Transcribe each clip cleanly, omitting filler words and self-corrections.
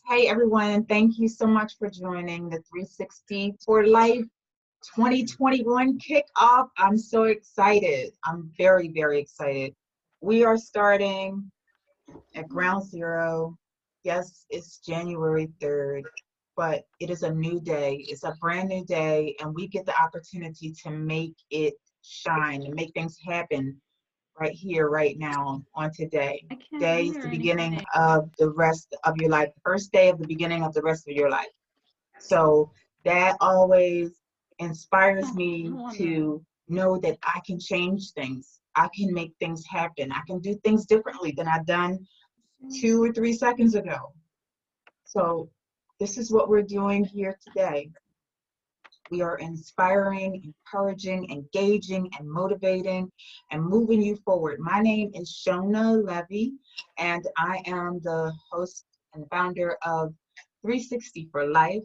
Hey everyone, and thank you so much for joining the 360 for Life 2021 kickoff. I'm so excited. I'm very, very excited. We are starting at ground zero. Yes, it's January 3rd, but it is a new day. It's a brand new day, and we get the opportunity to make it shine and make things happen right here, right now, on today. I can't Today is hear the beginning anything. of the rest of your life, the first day of the beginning of the rest of your life. So that always inspires Oh, me no wonder. to know that I can change things. I can make things happen. I can do things differently than I've done 2 or 3 seconds ago. So this is what we're doing here today. We are inspiring, encouraging, engaging, and motivating and moving you forward. My name is Shona Levy, and I am the host and founder of 360 for Life.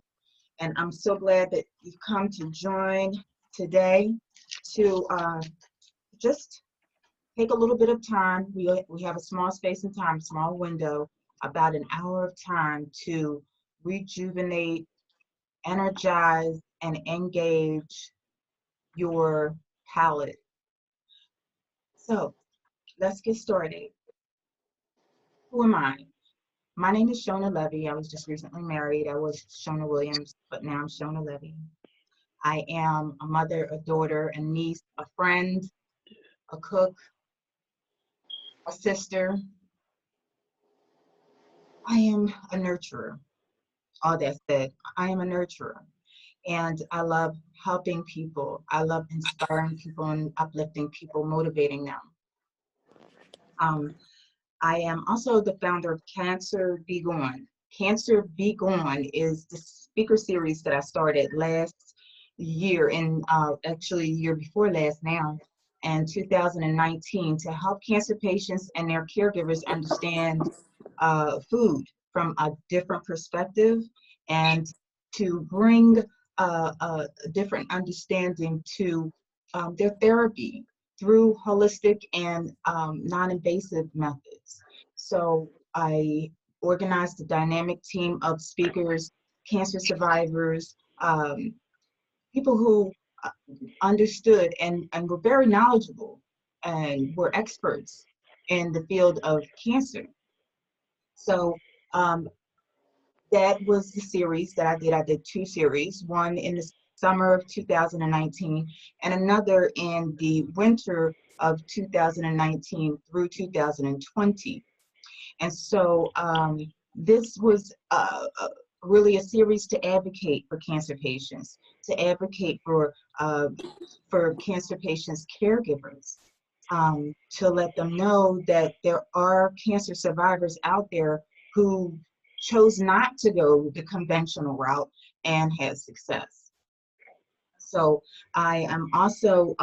And I'm so glad that you've come to join today to just take a little bit of time. We have a small space and time, small window, about an hour of time to rejuvenate, energize, and engage your palette. So let's get started. Who am I? My name is Shona Levy. I was just recently married. I was Shona Williams, but now I'm Shona Levy. I am a mother, a daughter, a niece, a friend, a cook, a sister. I am a nurturer. All that said, I am a nurturer. And I love helping people. I love inspiring people and uplifting people, motivating them. Um, I am also the founder of Cancer Be Gone. Cancer Be Gone is the speaker series that I started last year, and actually a year before last now, in 2019, to help cancer patients and their caregivers understand food from a different perspective and to bring a different understanding to their therapy through holistic and non-invasive methods. So I organized a dynamic team of speakers, cancer survivors, people who uh, understood and were very knowledgeable and were experts in the field of cancer. So um, that was the series that I did. I did two series, one in the summer of 2019 and another in the winter of 2019 through 2020. And so this was really a series to advocate for cancer patients, to advocate for cancer patients' caregivers, to let them know that there are cancer survivors out there who chose not to go the conventional route and had success. So I am also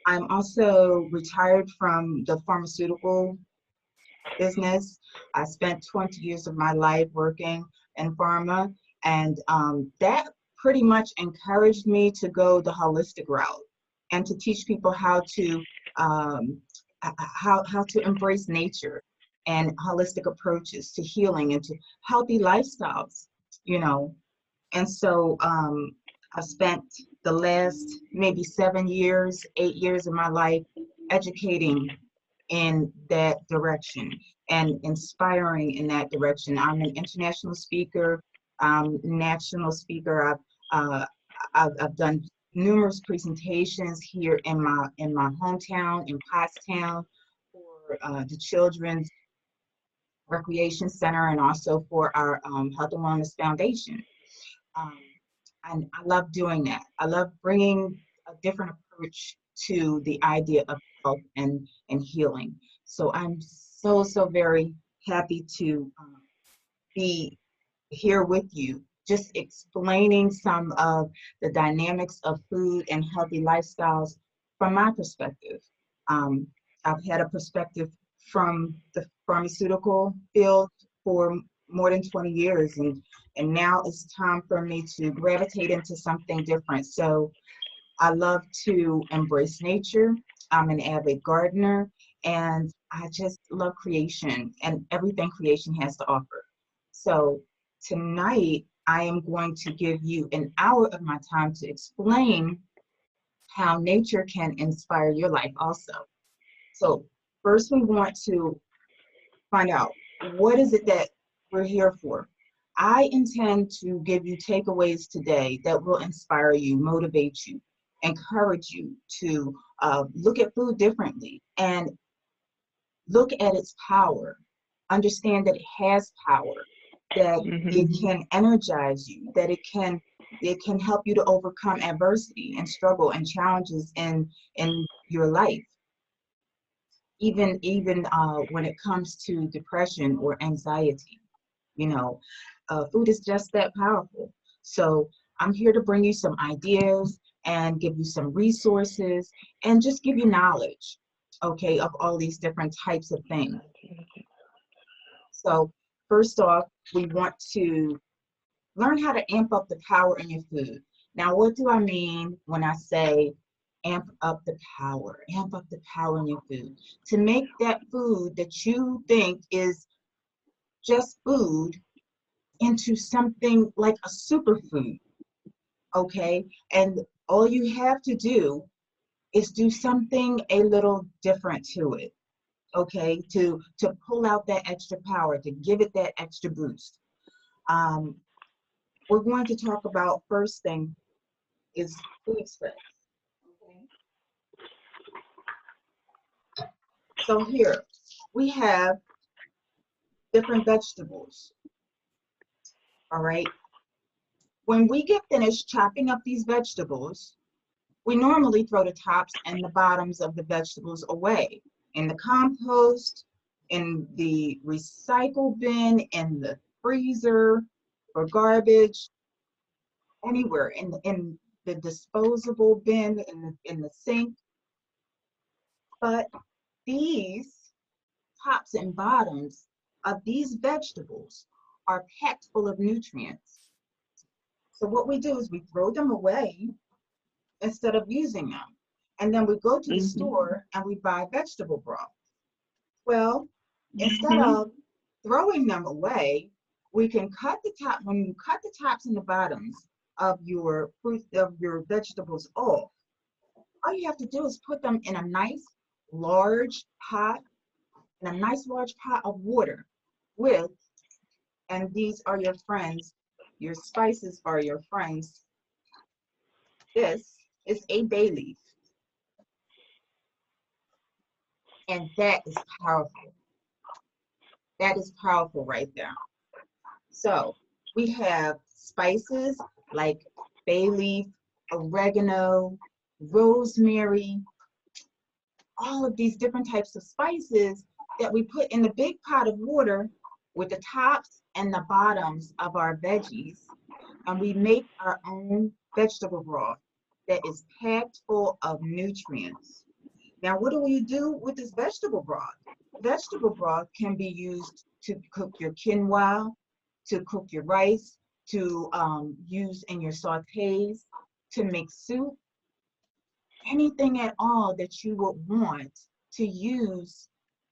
I'm also retired from the pharmaceutical business. I spent 20 years of my life working in pharma, and that pretty much encouraged me to go the holistic route and to teach people um, how to embrace nature and holistic approaches to healing and to healthy lifestyles, you know. And so I spent the last maybe 7 years, 8 years of my life educating in that direction and inspiring in that direction. I'm an international speaker, national speaker. Uh, I've done numerous presentations here in my hometown in Pottstown for the Children's Recreation Center and also for our Health and Wellness Foundation. Um, and I love doing that. I love bringing a different approach to the idea of health and healing. So I'm so very happy to be here with you, just explaining some of the dynamics of food and healthy lifestyles from my perspective. Um, I've had a perspective from the pharmaceutical field for more than 20 years, and now it's time for me to gravitate into something different. So I love to embrace nature. I'm an avid gardener, and I just love creation and everything creation has to offer. So tonight, I am going to give you an hour of my time to explain how nature can inspire your life also. So first we want to find out, what is it that we're here for? I intend to give you takeaways today that will inspire you, motivate you, encourage you to look at food differently and look at its power. Understand that it has power, that it can energize you, that it can help you to overcome adversity and struggle and challenges in your life. Even when it comes to depression or anxiety, you know, food is just that powerful. So I'm here to bring you some ideas and give you some resources and just give you knowledge, okay, of all these different types of things. So first off, we want to learn how to amp up the power in your food. Now, what do I mean when I say amp up the power? Amp up the power in your food. To make that food that you think is just food into something like a superfood, okay? And all you have to do is do something a little different to it, okay? To pull out that extra power, to give it that extra boost. We're going to talk about first thing is food spreads. Okay. So here we have different vegetables. All right. When we get finished chopping up these vegetables, we normally throw the tops and the bottoms of the vegetables away in the compost, in the recycle bin, in the freezer, for garbage, anywhere, in the disposable bin, in the sink. But these tops and bottoms of these vegetables are packed full of nutrients. So what we do is we throw them away instead of using them. And then we go to the store and we buy vegetable broth. Well, instead of throwing them away, we can cut the top, when you cut the tops and the bottoms of your fruit, of your vegetables off, all you have to do is put them in a nice large pot, in a nice large pot of water with, and these are your friends, your spices are your friends. This is a bay leaf, and that is powerful. That is powerful right there. So we have spices like bay leaf, oregano, rosemary, all of these different types of spices that we put in the big pot of water with the tops and the bottoms of our veggies, and we make our own vegetable broth that is packed full of nutrients. Now, what do we do with this vegetable broth? Vegetable broth can be used to cook your quinoa, to cook your rice, to use in your sautés, to make soup, anything at all that you would want to use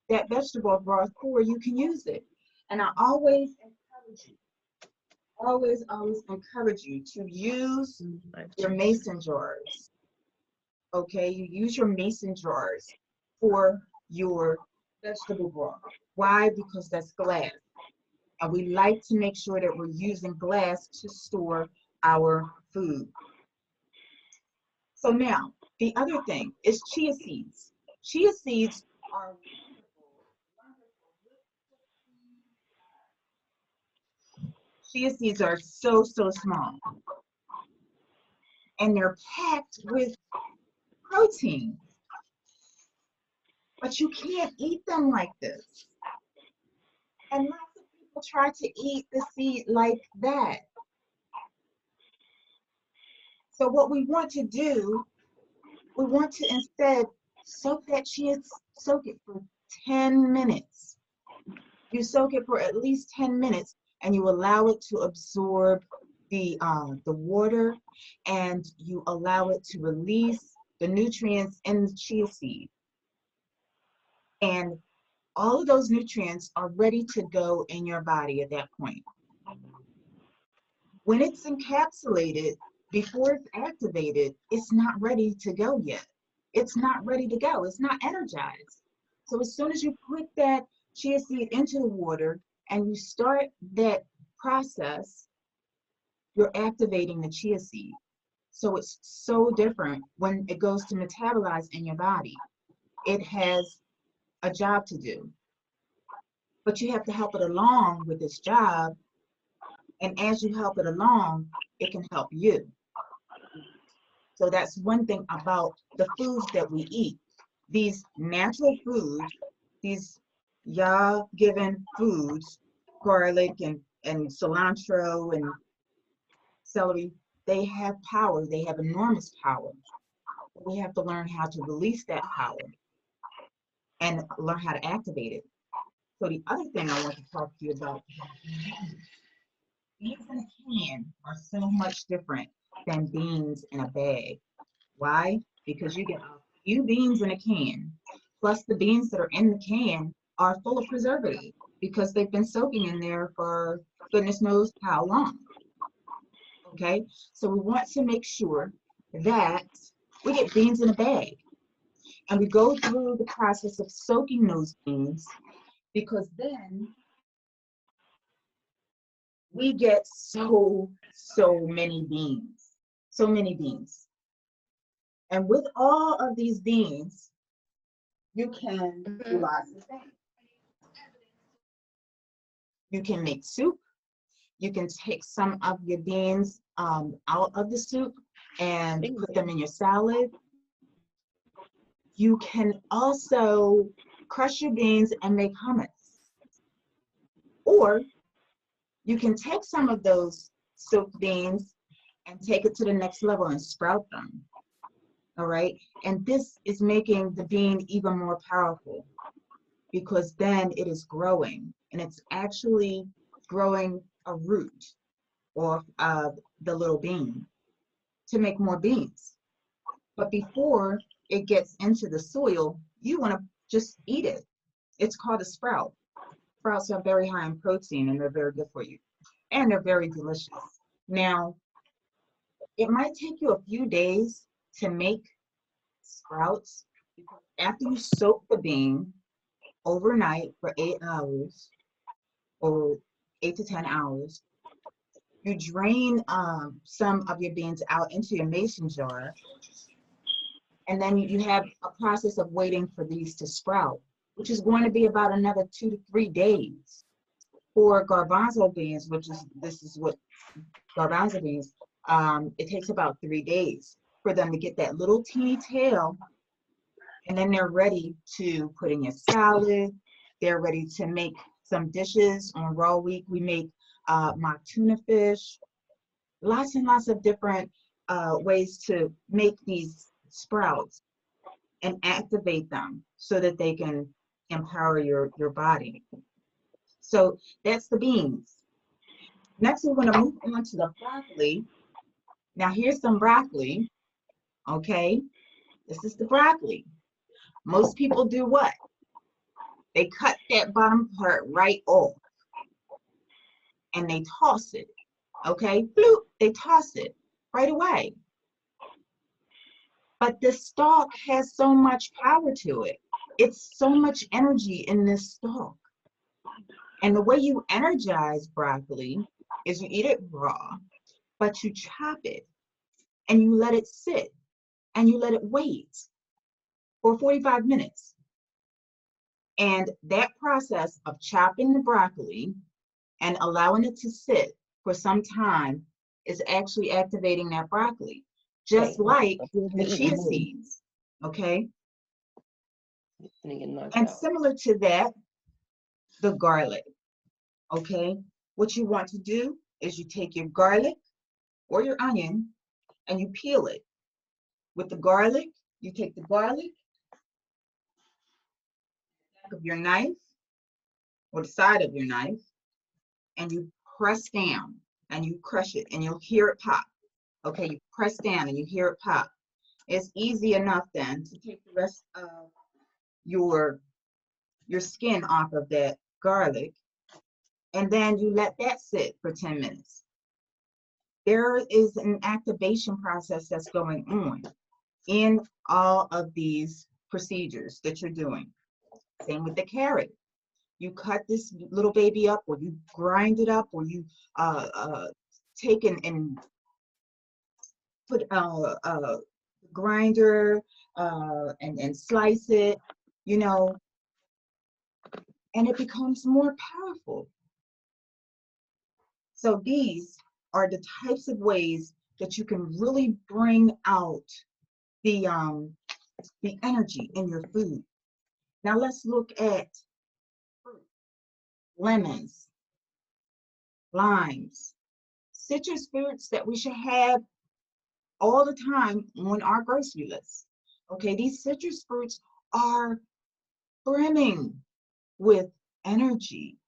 that vegetable broth for, you can use it. And I always encourage you, always encourage you to use your mason jars. Okay, you use your mason jars for your vegetable broth. Why? Because that's glass. And we like to make sure that we're using glass to store our food. So now, the other thing is chia seeds. Chia seeds are chia seeds are so small, and they're packed with protein. But you can't eat them like this. And lots of people try to eat the seed like that. So what we want to do, we want to instead soak that chia, soak it for 10 minutes. You soak it for at least 10 minutes and you allow it to absorb the water, and you allow it to release the nutrients in the chia seed. And all of those nutrients are ready to go in your body at that point. When it's encapsulated, before it's activated, it's not ready to go yet. It's not ready to go. It's not energized. So as soon as you put that chia seed into the water and you start that process, you're activating the chia seed. So it's so different when it goes to metabolize in your body. It has a job to do, but you have to help it along with this job. And as you help it along, it can help you. So that's one thing about the foods that we eat. These natural foods, these ya-given foods, garlic and cilantro and celery, they have power. They have enormous power. We have to learn how to release that power and learn how to activate it. So the other thing I want to talk to you about, beans in a can are so much different than beans in a bag. Why? Because you get a few beans in a can, plus the beans that are in the can are full of preservative because they've been soaking in there for goodness knows how long. Okay, so we want to make sure that we get beans in a bag and we go through the process of soaking those beans, because then we get so many beans, so many beans. And with all of these beans, you can do lots of things. You can make soup. You can take some of your beans out of the soup and put them in your salad. You can also crush your beans and make hummus. Or you can take some of those soaked beans and take it to the next level and sprout them. All right. And this is making the bean even more powerful, because then it is growing and it's actually growing a root off of the little bean to make more beans. But before it gets into the soil, you want to just eat it. It's called a sprout. Sprouts are very high in protein and they're very good for you. And they're very delicious. Now, it might take you a few days to make sprouts, because after you soak the bean overnight for 8 hours or 8 to 10 hours, you drain some of your beans out into your mason jar, and then you have a process of waiting for these to sprout, which is going to be about another 2 to 3 days. For garbanzo beans, this is what garbanzo beans, it takes about 3 days for them to get that little teeny tail, and then they're ready to put in your salad. They're ready to make some dishes. On Raw Week, we make mock tuna fish, lots and lots of different ways to make these sprouts and activate them so that they can empower your body. So that's the beans. Next, we're going to move on to the broccoli. Now, here's some broccoli. Okay, this is the broccoli. Most people do what? They cut that bottom part right off and they toss it. Okay, bloop, they toss it right away. But the stalk has so much power to it. It's so much energy in this stalk. And the way you energize broccoli is you eat it raw, but you chop it and you let it sit and you let it wait for 45 minutes. And that process of chopping the broccoli and allowing it to sit for some time is actually activating that broccoli, just like the chia seeds, okay? And similar to that, the garlic, okay? What you want to do is you take your garlic or your onion and you peel it. With the garlic, you take the garlic, back of your knife or the side of your knife, and you press down and you crush it and you'll hear it pop. Okay, you press down and you hear it pop. It's easy enough then to take the rest of your your skin off of that garlic, and then you let that sit for 10 minutes. There is an activation process that's going on in all of these procedures that you're doing. Same with the carrot. You cut this little baby up, or you grind it up, or you take and put grinder and slice it, you know, and it becomes more powerful. So these are the types of ways that you can really bring out the energy in your food. Now let's look at fruit, lemons, limes, citrus fruits that we should have all the time on our grocery list. Okay, these citrus fruits are brimming with energy,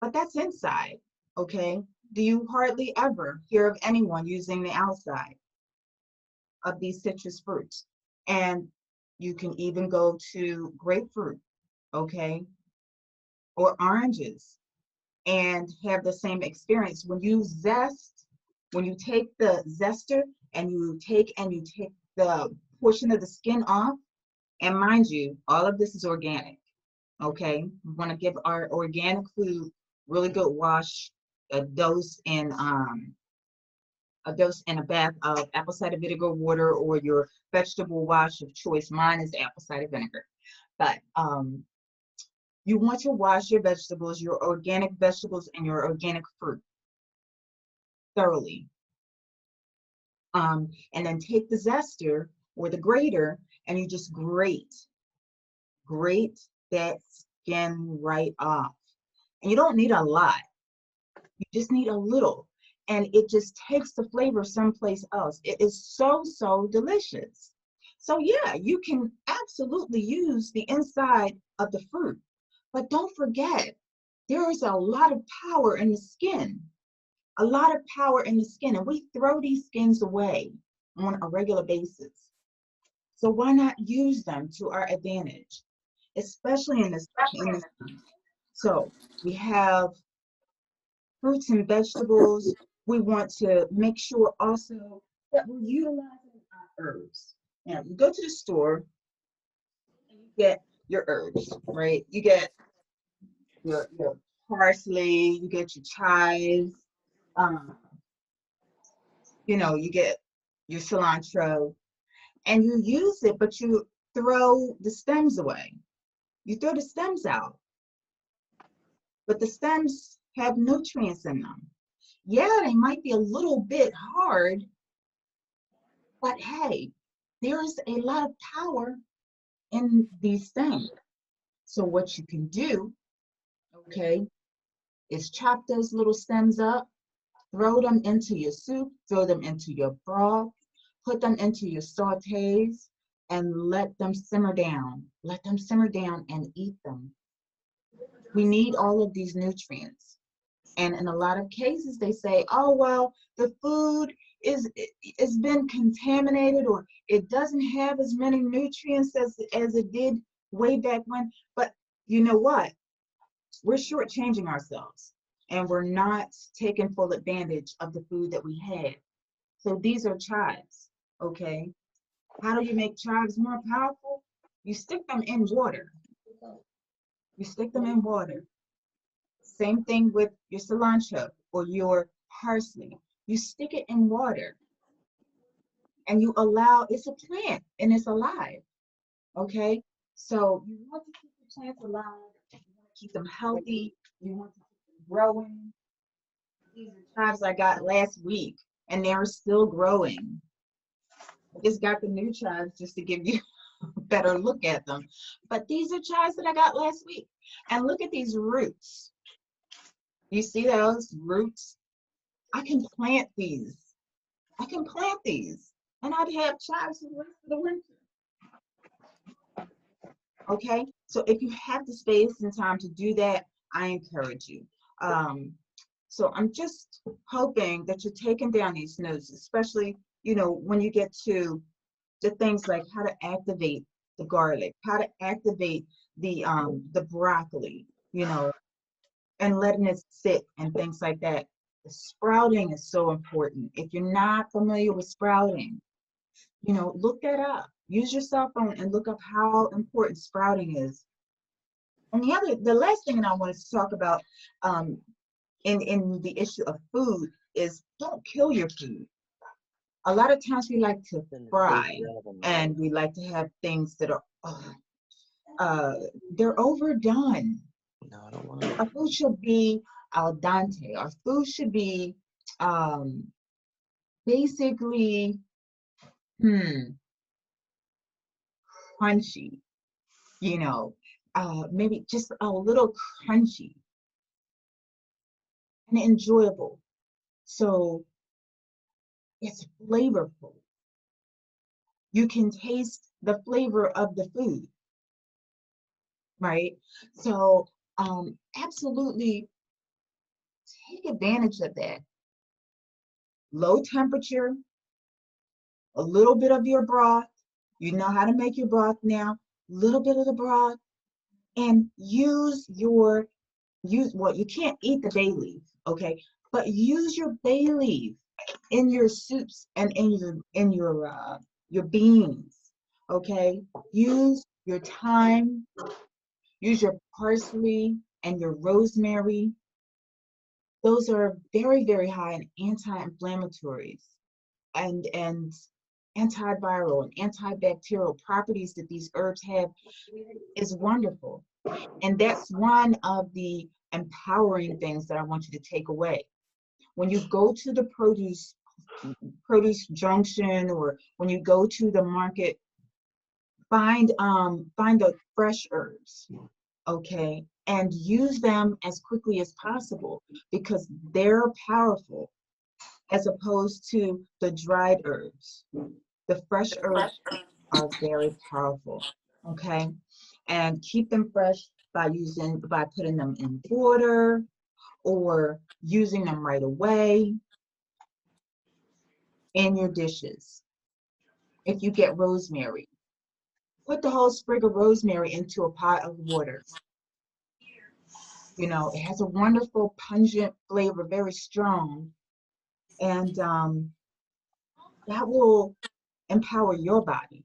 but that's inside. Okay, do you hardly ever hear of anyone using the outside of these citrus fruits? And you can even go to grapefruit, okay, or oranges, and have the same experience. When you take the zester and you take the portion of the skin off, and mind you, all of this is organic, okay? We want to give our organic food really good wash, a dose in a bath of apple cider vinegar water, or your vegetable wash of choice. Mine is apple cider vinegar. But you want to wash your vegetables, your organic vegetables and your organic fruit thoroughly. And then take the zester or the grater, and you just grate that skin right off. And you don't need a lot. You just need a little. And it just takes the flavor someplace else. It is so, so delicious. So yeah, you can absolutely use the inside of the fruit. But don't forget, there is a lot of power in the skin. A lot of power in the skin. And we throw these skins away on a regular basis. So why not use them to our advantage, especially in this time? So we have fruits and vegetables. We want to make sure also that we're utilizing our herbs. Now, you go to the store and you get your herbs, right? You get your parsley, you get your chives, you get your cilantro, and you use it, but you throw the stems away. You throw the stems out, but the stems have nutrients in them. Yeah, they might be a little bit hard, but hey, there's a lot of power in these things. So what you can do, okay, is chop those little stems up, throw them into your soup, throw them into your broth, put them into your sautés, and let them simmer down. Let them simmer down and eat them. We need all of these nutrients. And in a lot of cases, they say, oh, well, the food is been contaminated, or it doesn't have as many nutrients as it did way back when. But you know what? We're shortchanging ourselves, and we're not taking full advantage of the food that we have. So these are chives, okay? How do you make chives more powerful? You stick them in water. You stick them in water. Same thing with your cilantro or your parsley. You stick it in water and you allow, it's a plant and it's alive, okay? So you want to keep the plants alive, you want to keep them healthy, you want to keep them growing. These are chives I got last week and they're still growing. I just got the new chives just to give you a better look at them. But these are chives that I got last week. And look at these roots. You see those roots? I can plant these. I can plant these. And I'd have chives for the rest of the winter. Okay? So if you have the space and time to do that, I encourage you. So I'm just hoping that you're taking down these notes, especially, when you get to the things like how to activate the garlic, how to activate the broccoli, you know, and letting it sit and things like that. The sprouting is so important. If you're not familiar with sprouting, you know, look that up. Use your cell phone and look up how important sprouting is. And the last thing that I wanted to talk about um, in the issue of food is don't kill your food. A lot of times we like to fry and we like to have things that are uh, they're overdone. No, I don't want to. Our food should be al dente. Our food should be um, basically crunchy, you know, maybe just a little crunchy and enjoyable. So it's flavorful. You can taste the flavor of the food, right? So absolutely take advantage of that. Low temperature, a little bit of your broth. You know how to make your broth now. A little bit of the broth, and use well. You can't eat the bay leaf, okay? But use your bay leaf in your soups and in your beans, okay? Use your thyme, use your parsley and your rosemary. Those are very, very high in anti-inflammatories and antiviral and antibacterial properties that these herbs have is wonderful. And that's one of the empowering things that I want you to take away. When you go to the produce junction, or when you go to the market, find the fresh herbs, okay, and use them as quickly as possible because they're powerful as opposed to the dried herbs. The fresh herbs are very powerful, okay? And keep them fresh by putting them in water or using them right away in your dishes. If you get rosemary, put the whole sprig of rosemary into a pot of water. You know, it has a wonderful pungent flavor, very strong, and that will empower your body.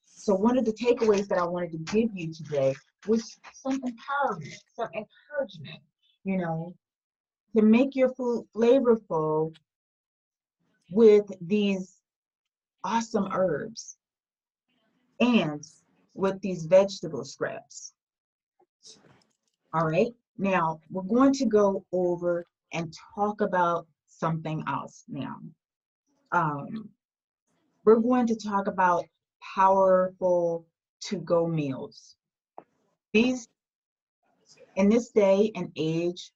So one of the takeaways that I wanted to give you today was some empowerment, some encouragement, you know, to make your food flavorful with these awesome herbs and with these vegetable scraps. All right. Now we're going to go over and talk about something else now. Um, we're going to talk about powerful to-go meals. These, in this day and age,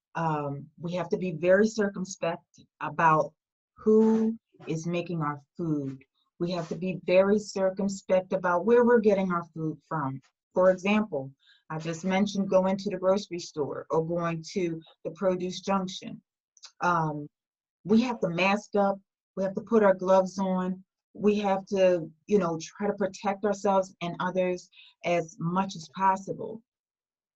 we have to be very circumspect about who is making our food. We have to be very circumspect about where we're getting our food from. For example, I just mentioned going to the grocery store or going to the produce junction. Um, we have to mask up. We have to put our gloves on. We have to, you know, try to protect ourselves and others as much as possible.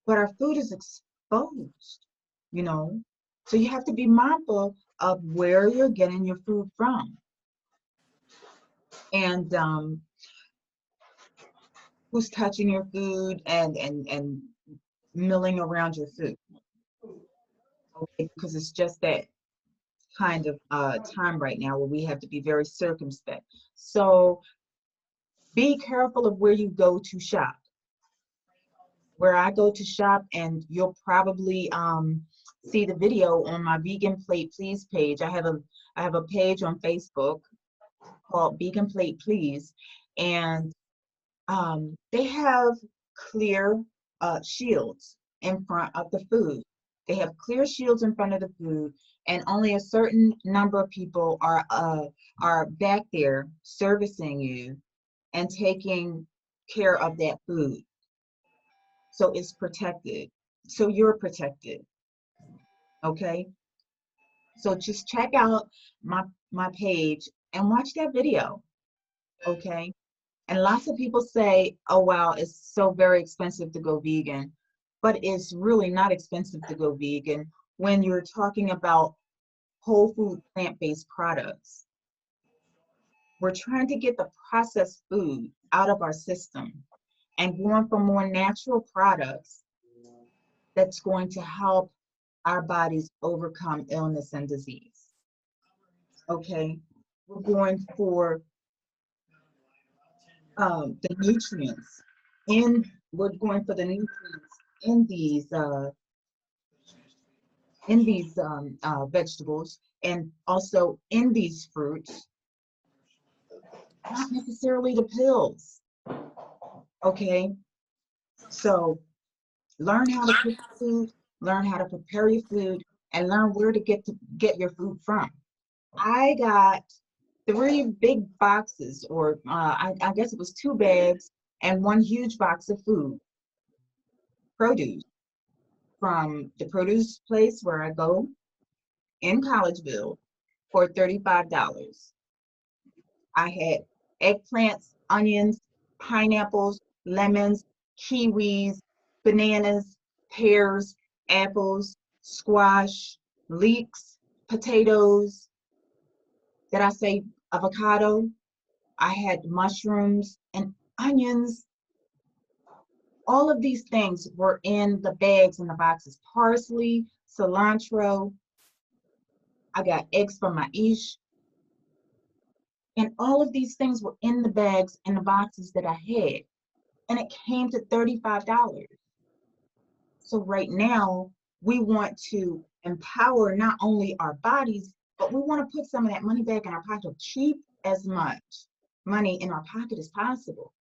But our food is exposed, you know. So you have to be mindful of where you're getting your food from and who's touching your food and milling around your food. Okay, because it's just that kind of time right now where we have to be very circumspect. So be careful of where you go to shop. Where I go to shop, and you'll probably see the video on my Vegan Plate Please page. I have a page on Facebook called Vegan Plate Please, and they have clear shields in front of the food. They have clear shields in front of the food, and only a certain number of people are back there servicing you and taking care of that food. So it's protected. So you're protected. Okay. So just check out my page and watch that video. Okay. And lots of people say, oh, wow, it's so very expensive to go vegan. But it's really not expensive to go vegan when you're talking about whole food, plant-based products. We're trying to get the processed food out of our system and going for more natural products that's going to help our bodies overcome illness and disease. Okay, we're going for the nutrients we're going for the nutrients in these vegetables and also in these fruits, not necessarily the pills. Okay, so learn how to cook food, learn how to prepare your food, and learn where to get your food from. I got 3 big boxes, or I guess it was 2 bags and 1 huge box of food, produce, from the produce place where I go in Collegeville for $35. I had eggplants, onions, pineapples, lemons, kiwis, bananas, pears, apples, squash, leeks, potatoes. Did I say avocado? I had mushrooms and onions. All of these things were in the bags and the boxes. Parsley, cilantro. I got eggs from my ish. And all of these things were in the bags and the boxes that I had. And it came to $35. So right now, we want to empower not only our bodies, but we want to put some of that money back in our pocket, keep as much money in our pocket as possible.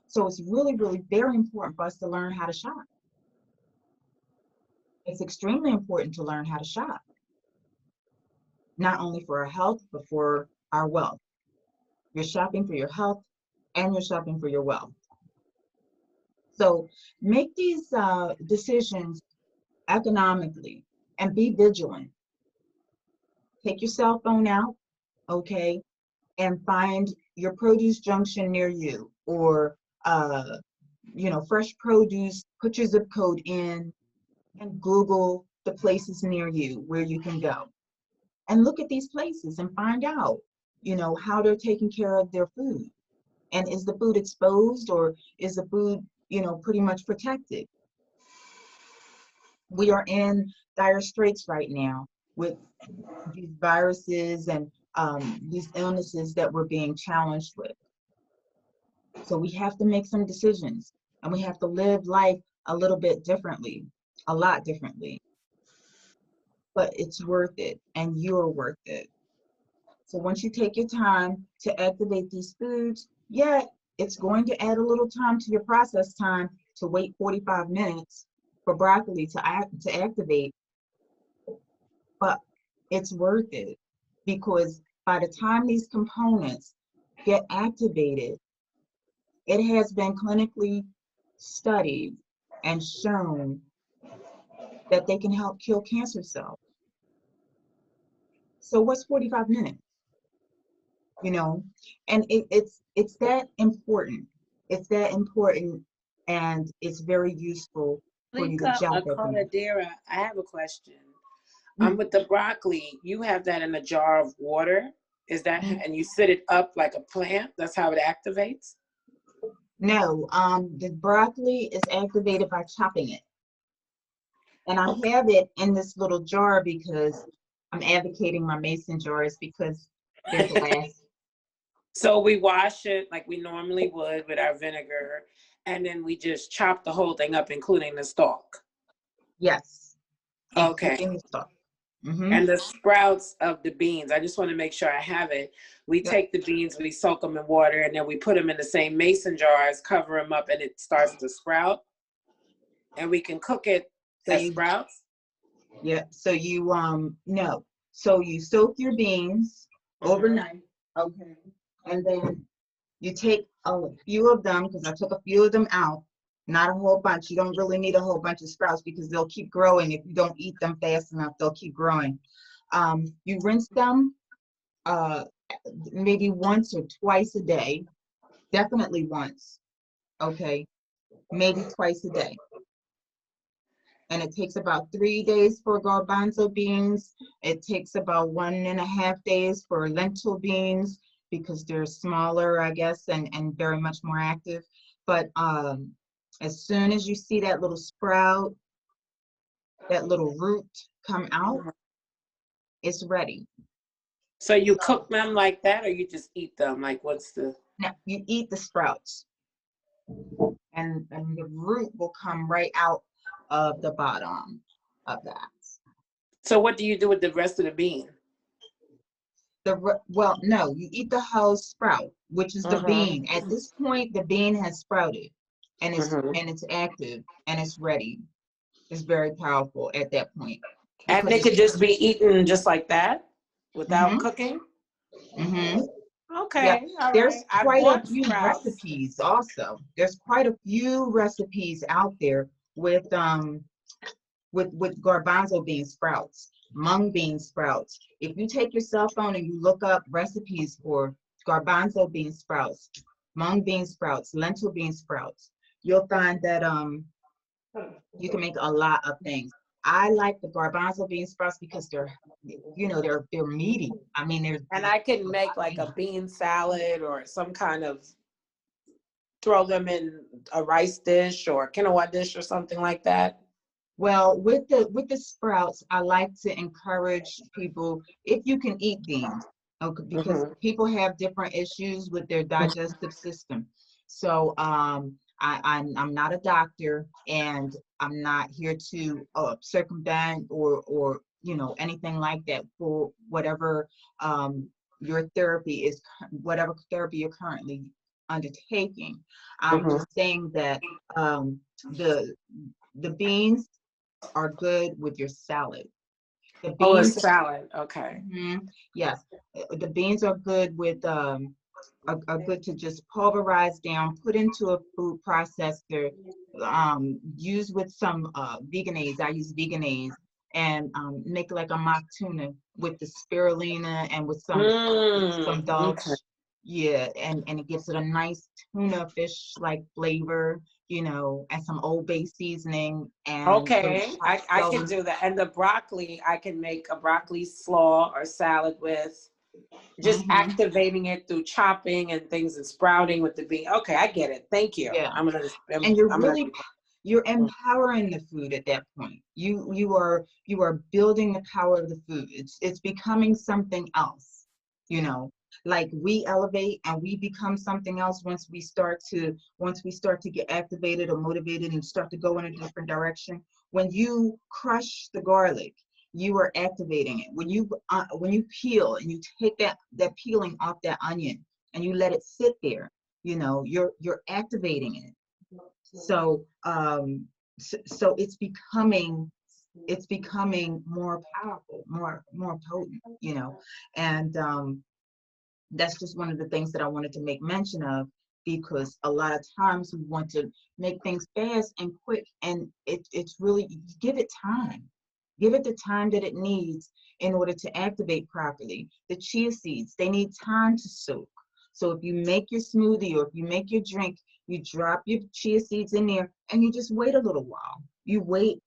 So it's really, really very important for us to learn how to shop. It's extremely important to learn how to shop, not only for our health, but for our wealth. You're shopping for your health and you're shopping for your wealth. So make these decisions economically and be vigilant. Take your cell phone out, okay, and find your produce junction near you, or fresh produce. Put your zip code in and Google the places near you where you can go, and look at these places and find out, how they're taking care of their food, and is the food exposed, or is the food, pretty much protected. We are in dire straits right now with these viruses and these illnesses that we're being challenged with. So we have to make some decisions, and we have to live life a little bit differently, a lot differently. But it's worth it, and you're worth it. So once you take your time to activate these foods, it's going to add a little time to your process time to wait 45 minutes for broccoli to activate, but it's worth it, because by the time these components get activated, it has been clinically studied and shown that they can help kill cancer cells. So what's 45 minutes? And it's that important. It's that important, and it's very useful for you to jot that down. Dara, I have a question. With the broccoli, you have that in a jar of water. Is that, and you sit it up like a plant? That's how it activates? No, the broccoli is activated by chopping it. And I have it in this little jar because I'm advocating my mason jars because they're glass. So we wash it like we normally would with our vinegar, and then we just chop the whole thing up, including the stalk. Yes. Okay. Including the stalk. Mm-hmm. And the sprouts of the beans, I just want to make sure I have it. We take the beans, we soak them in water, and then we put them in the same mason jars, cover them up, and it starts to sprout. And we can cook it as sprouts? Yeah, so you, no. So you soak your beans overnight, okay? And then you take a few of them, because I took a few of them out, not a whole bunch. You don't really need a whole bunch of sprouts because they'll keep growing. If you don't eat them fast enough, they'll keep growing. You rinse them maybe once or twice a day, Definitely once, okay? Maybe twice a day. And it takes about 3 days for garbanzo beans. It takes about 1.5 days for lentil beans because they're smaller, I guess, and very much more active. But as soon as you see that little sprout, that little root come out, it's ready. So you cook them like that, or you just eat them? Like, what's the? Now you eat the sprouts, and the root will come right out of the bottom of that. So what do you do with the rest of the bean? Well, no, you eat the whole sprout, which is the Mm-hmm. bean. At this point, the bean has sprouted, and Mm-hmm. it's active and it's ready. It's very powerful at that point And because it it's. could just be eaten just like that, without Mm-hmm, cooking. mm-hmm. Yep. Okay, all There's right. I quite a bought few sprouts. recipes also. There's quite a few recipes out there with garbanzo bean sprouts, mung bean sprouts. If you take your cell phone and you look up recipes for garbanzo bean sprouts, mung bean sprouts, lentil bean sprouts, you'll find that you can make a lot of things. I like the garbanzo bean sprouts because they're meaty. I mean, And there's I can a make lot like in a them. bean salad or some kind of, throw them in a rice dish or quinoa dish or something like that. Well, with the sprouts, I like to encourage people if you can eat beans, okay, because Mm-hmm. people have different issues with their digestive system. So I'm not a doctor, and I'm not here to circumvent or anything like that for your therapy is, whatever therapy you're currently undertaking. I'm Mm-hmm. just saying that the the beans are good with your salad. The Oh, a beans, salad. Okay. mhm, yes, the beans are good with are good to just pulverize down, put into a food processor, use with some veganese. I use veganese and make like a mock tuna with the spirulina and with some Okay. Dutch, yeah, and it gives it a nice tuna fish like flavor, and some Old Bay seasoning and some Okay. chopped I can celery. do that. And the broccoli, I can make a broccoli slaw or salad with, just Hmm. activating it through chopping and things and sprouting with the bean. Okay, I get it. Thank you. Yeah, I'm gonna. and you're I'm gonna. really you're empowering the food at that point. You are building the power of the food. It's becoming something else, you know. Like we elevate and we become something else once we start to get activated or motivated and start to go in a different direction. When you crush the garlic, you are activating it. When you peel and you take that peeling off that onion and you let it sit there, you're activating it. So it's becoming more powerful, more potent, and that's just one of the things that I wanted to make mention of, because a lot of times we want to make things fast and quick, and it's really, give it time. Give it the time that it needs in order to activate properly. The chia seeds, they need time to soak. So if you make your smoothie or if you make your drink, you drop your chia seeds in there and you just wait a little while. You wait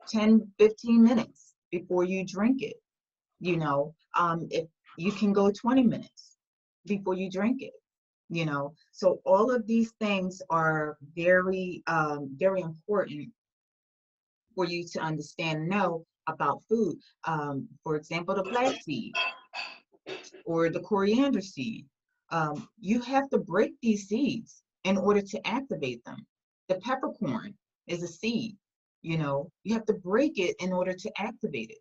10, 15 minutes before you drink it. If you can go 20 minutes before you drink it. So all of these things are very very important for you to understand and know about food. For example, the flaxseed or the coriander seed. You have to break these seeds in order to activate them. The peppercorn is a seed. You have to break it in order to activate it.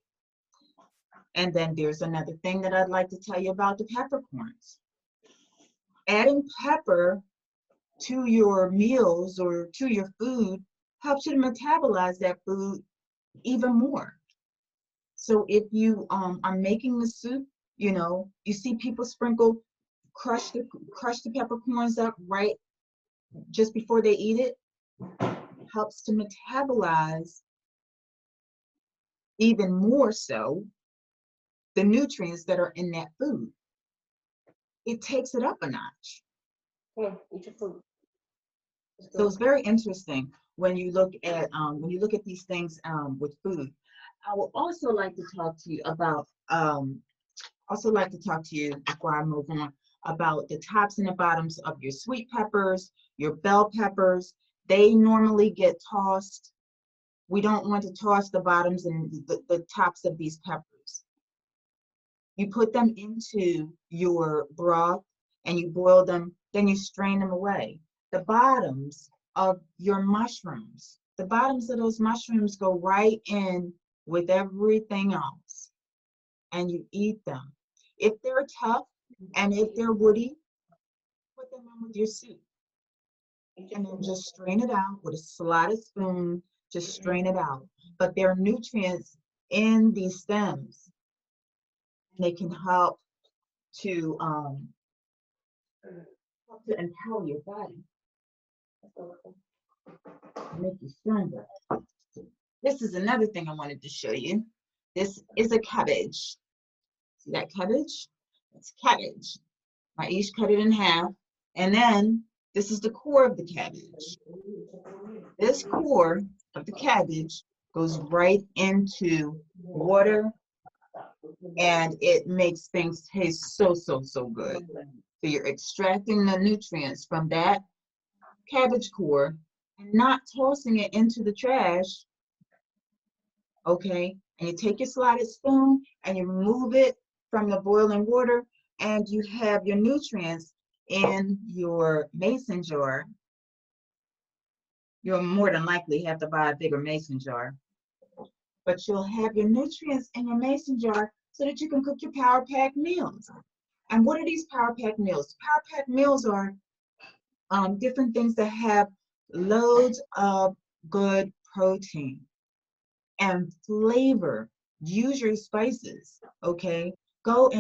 And then there's another thing that I'd like to tell you about the peppercorns. Adding pepper to your meals or to your food helps you to metabolize that food even more. So if you are making the soup, you see people sprinkle, crush the peppercorns up right just before they eat it, helps to metabolize even more so the nutrients that are in that food. It takes it up a notch. Eat your food. So it's very interesting when you look at these things with food. I would also like to talk to you about before I move on about the tops and the bottoms of your sweet peppers, your bell peppers. They normally get tossed. We don't want to toss the bottoms and the tops of these peppers. You put them into your broth and you boil them, then you strain them away. The bottoms of your mushrooms, the bottoms of those mushrooms go right in with everything else, and you eat them. If they're tough and if they're woody, put them in with your soup. And then just strain it out with a slotted spoon, just strain it out. But there are nutrients in these stems, and they can help to empower your body, make you stronger. This is another thing I wanted to show you. This is a cabbage. See that cabbage? It's cabbage. I each cut it in half, and then this is the core of the cabbage. This core of the cabbage goes right into water, and it makes things taste so, so, so good. So you're extracting the nutrients from that cabbage core and not tossing it into the trash, okay? And you take your slotted spoon and you remove it from the boiling water, and you have your nutrients in your mason jar. You'll more than likely have to buy a bigger mason jar, but you'll have your nutrients in your mason jar so that you can cook your Power Pack meals. And what are these Power Pack meals? Power Pack meals are different things that have loads of good protein and flavor. Use your spices, okay? Go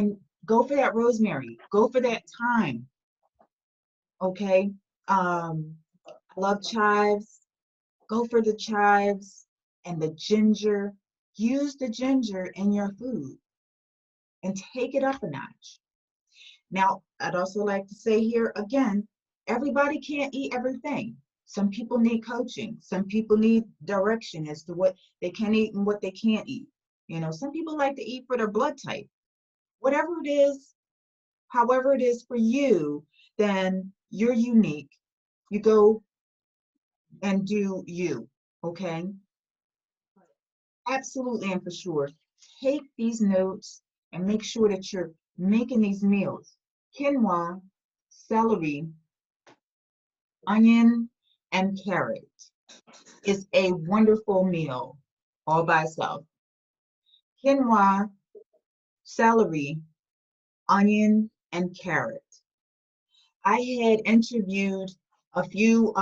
for that rosemary. Go for that thyme, okay? I love chives. Go for the chives and the ginger. Use the ginger in your food and take it up a notch. Now, I'd also like to say here again, everybody can't eat everything. Some people need coaching. Some people need direction as to what they can eat and what they can't eat. You know, some people like to eat for their blood type. Whatever it is, however it is for you, then you're unique. You go and do you, okay? Absolutely and for sure, take these notes and make sure that you're making these meals. Quinoa, celery, onion, and carrot is a wonderful meal all by itself. Quinoa, celery, onion, and carrot. I had interviewed a few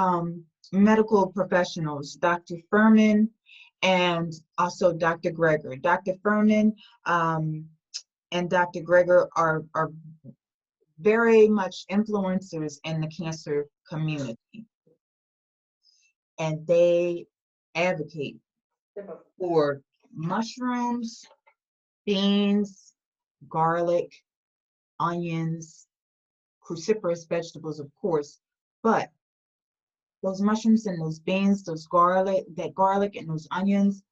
medical professionals, Dr. Furman and also Dr. Greger. Dr. Furman and Dr. Greger are very much influencers in the cancer community. And they advocate for mushrooms, beans, garlic, onions, cruciferous vegetables, of course, but those mushrooms and those beans, that garlic and those onions,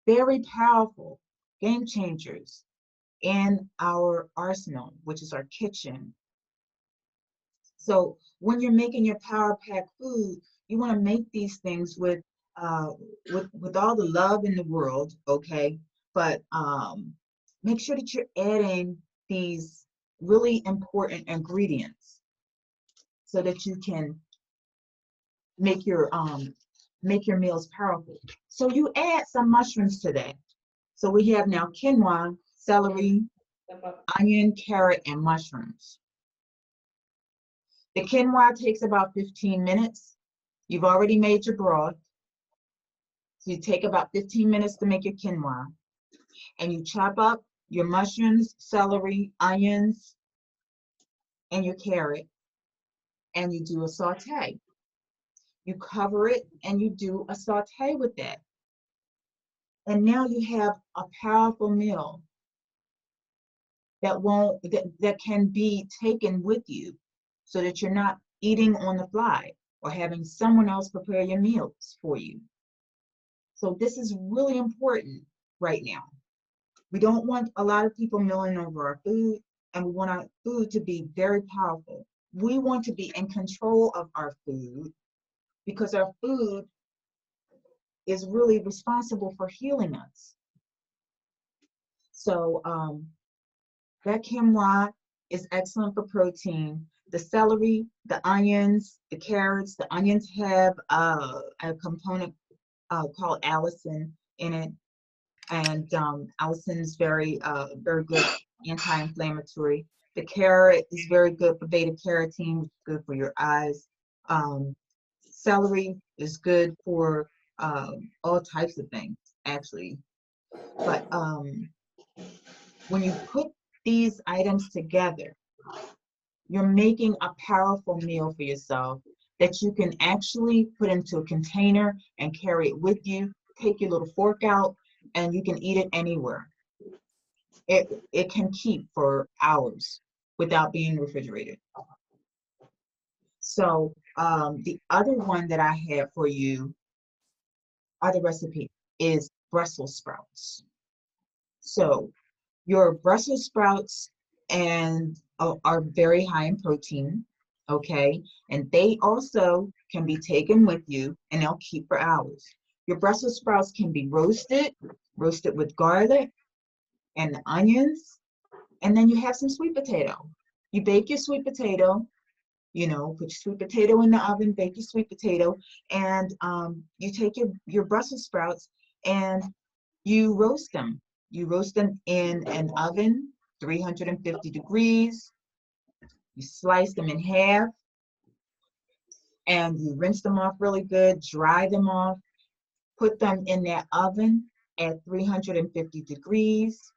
very powerful game changers in our arsenal, which is our kitchen. So when you're making your Power Pack food, you want to make these things with all the love in the world, okay? But make sure that you're adding these really important ingredients so that you can make your meals powerful. So you add some mushrooms to that. So we have now quinoa, celery, onion, carrot, and mushrooms. The quinoa takes about 15 minutes. You've already made your broth. So you take about 15 minutes to make your quinoa. And you chop up your mushrooms, celery, onions, and your carrot. And you do a saute. You cover it and you do a saute with that. And now you have a powerful meal that can be taken with you so that you're not eating on the fly or having someone else prepare your meals for you. So this is really important right now. We don't want a lot of people milling over our food, and we want our food to be very powerful. We want to be in control of our food because our food is really responsible for healing us. So that quinoa is excellent for protein. The celery, the onions, the carrots, the onions have a component called allicin in it. And allicin is very good anti-inflammatory. The carrot is very good for beta carotene, which is good for your eyes. Celery is good for all types of things, actually. But when you put these items together, you're making a powerful meal for yourself that you can actually put into a container and carry it with you. Take your little fork out, and you can eat it anywhere. It can keep for hours without being refrigerated. So the other one that I have for you, other recipe, is Brussels sprouts. So your Brussels sprouts and are very high in protein, okay? And they also can be taken with you and they'll keep for hours. Your Brussels sprouts can be roasted with garlic and the onions, and then you have some sweet potato. You bake your sweet potato, you know, put your sweet potato in the oven, bake your sweet potato, and you take your Brussels sprouts and you roast them. You roast them in an oven, 350 degrees. You slice them in half and you rinse them off really good, dry them off, put them in that oven at 350 degrees,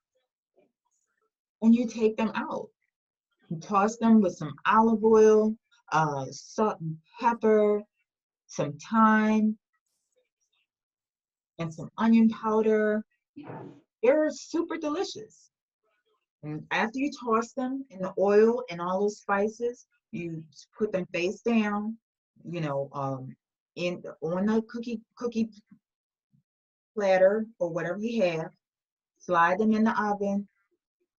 and you take them out. You toss them with some olive oil, salt and pepper, some thyme, and some onion powder. They're super delicious. And after you toss them in the oil and all those spices, you put them face down, you know, on the cookie platter or whatever you have. Slide them in the oven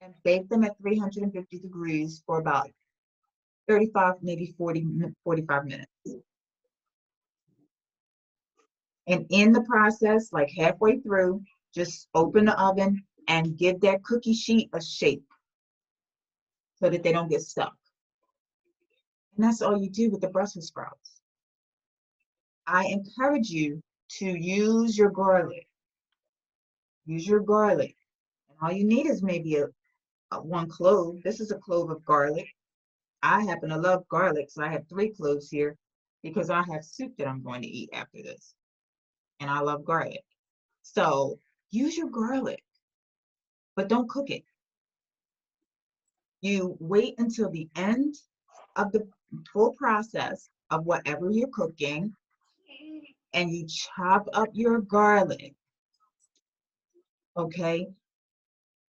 and bake them at 350 degrees for about 35, maybe 45 minutes. And in the process, like halfway through, just open the oven and give that cookie sheet a shake so that they don't get stuck. And that's all you do with the Brussels sprouts. I encourage you to use your garlic. Use your garlic. And all you need is maybe a one clove. This is a clove of garlic. I happen to love garlic, so I have 3 cloves here because I have soup that I'm going to eat after this. And I love garlic. So use your garlic, but don't cook it. You wait until the end of the full process of whatever you're cooking, and you chop up your garlic, okay?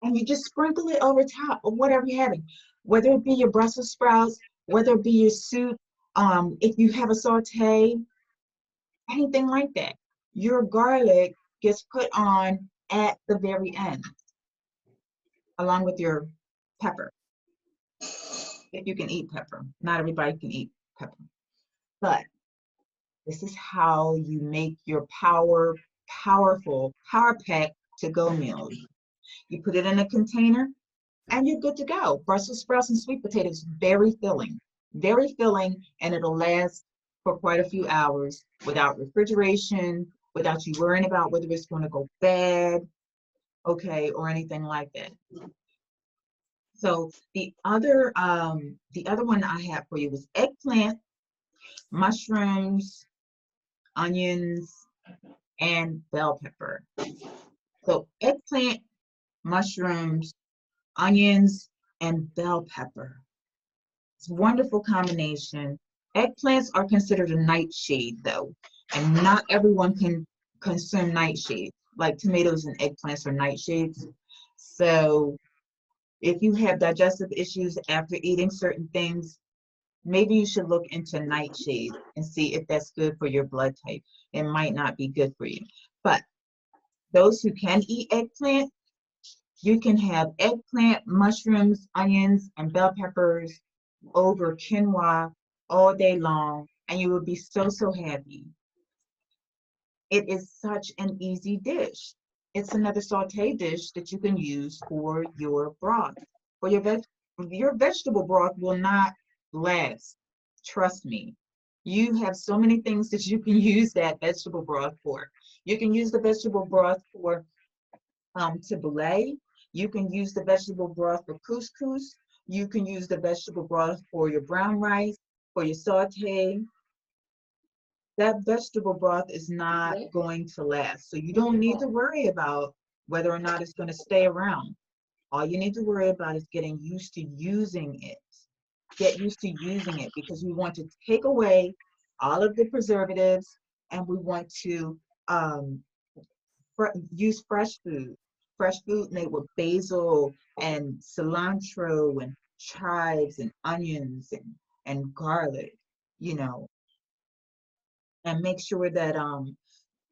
And you just sprinkle it over top of whatever you're having, whether it be your Brussels sprouts, whether it be your soup, if you have a saute, anything like that. Your garlic gets put on at the very end, along with your pepper. If you can eat pepper. Not everybody can eat pepper. But this is how you make your powerful, power pack to-go meals. You put it in a container and you're good to go. Brussels sprouts and sweet potatoes, very filling, and it'll last for quite a few hours without refrigeration, without you worrying about whether it's going to go bad, okay, or anything like that. So the other one I have for you was eggplant, mushrooms, onions, and bell pepper. So eggplant, mushrooms, onions, and bell pepper. It's a wonderful combination. Eggplants are considered a nightshade though, and not everyone can consume nightshades. Like tomatoes and eggplants are nightshades. So if you have digestive issues after eating certain things, maybe you should look into nightshade and see if that's good for your blood type. It might not be good for you. But those who can eat eggplant, you can have eggplant, mushrooms, onions, and bell peppers over quinoa all day long, and you will be so, so happy. It is such an easy dish. It's another saute dish that you can use for your broth. For your vegetable broth will not last. Trust me. You have so many things that you can use that vegetable broth for. You can use the vegetable broth for tabbouleh. You can use the vegetable broth for couscous. You can use the vegetable broth for your brown rice, for your saute. That vegetable broth is not going to last. So you don't need to worry about whether or not it's going to stay around. All you need to worry about is getting used to using it. Get used to using it, because we want to take away all of the preservatives, and we want to use fresh food made with basil and cilantro and chives and onions and garlic, you know, and make sure that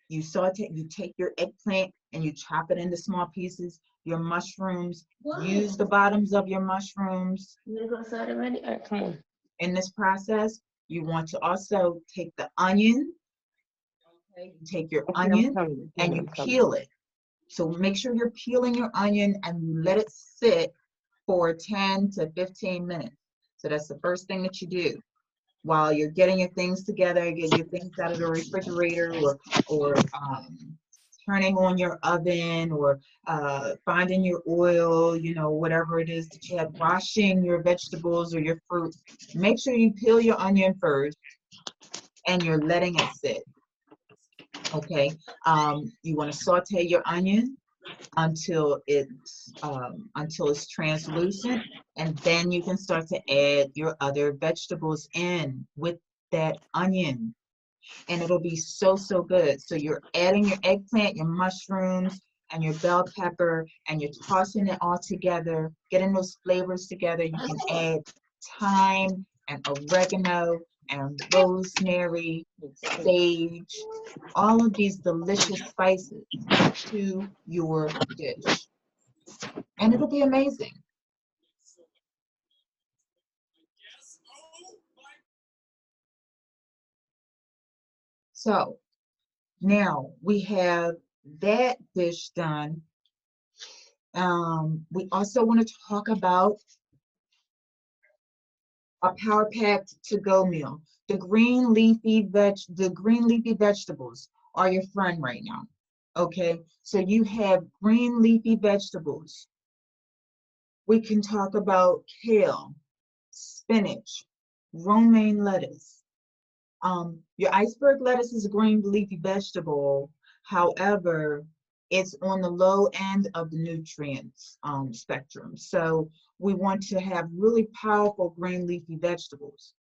you take your eggplant and you chop it into small pieces. Your mushrooms, use the bottoms of your mushrooms. You gonna go outside already? All right, come on. In this process, you want to also take the onion. Okay, you take your onion and you peel it. So make sure you're peeling your onion and you let it sit for 10 to 15 minutes. So that's the first thing that you do while you're getting your things together, get your things out of the refrigerator, or turning on your oven, or finding your oil, you know, whatever it is that you have, washing your vegetables or your fruit. Make sure you peel your onion first and you're letting it sit. Okay, you want to saute your onion until it's translucent, and then you can start to add your other vegetables in with that onion, and it'll be so, so good. So you're adding your eggplant, your mushrooms, and your bell pepper, and you're tossing it all together, getting those flavors together. You can add thyme and oregano and rosemary, sage, all of these delicious spices to your dish, and it'll be amazing. So now we have that dish done. We also want to talk about a power packed to-go meal. The green leafy vegetables are your friend right now. Okay, so you have green leafy vegetables. We can talk about kale, spinach, romaine lettuce. Your iceberg lettuce is a green leafy vegetable. However, it's on the low end of the nutrients spectrum. So we want to have really powerful green leafy vegetables.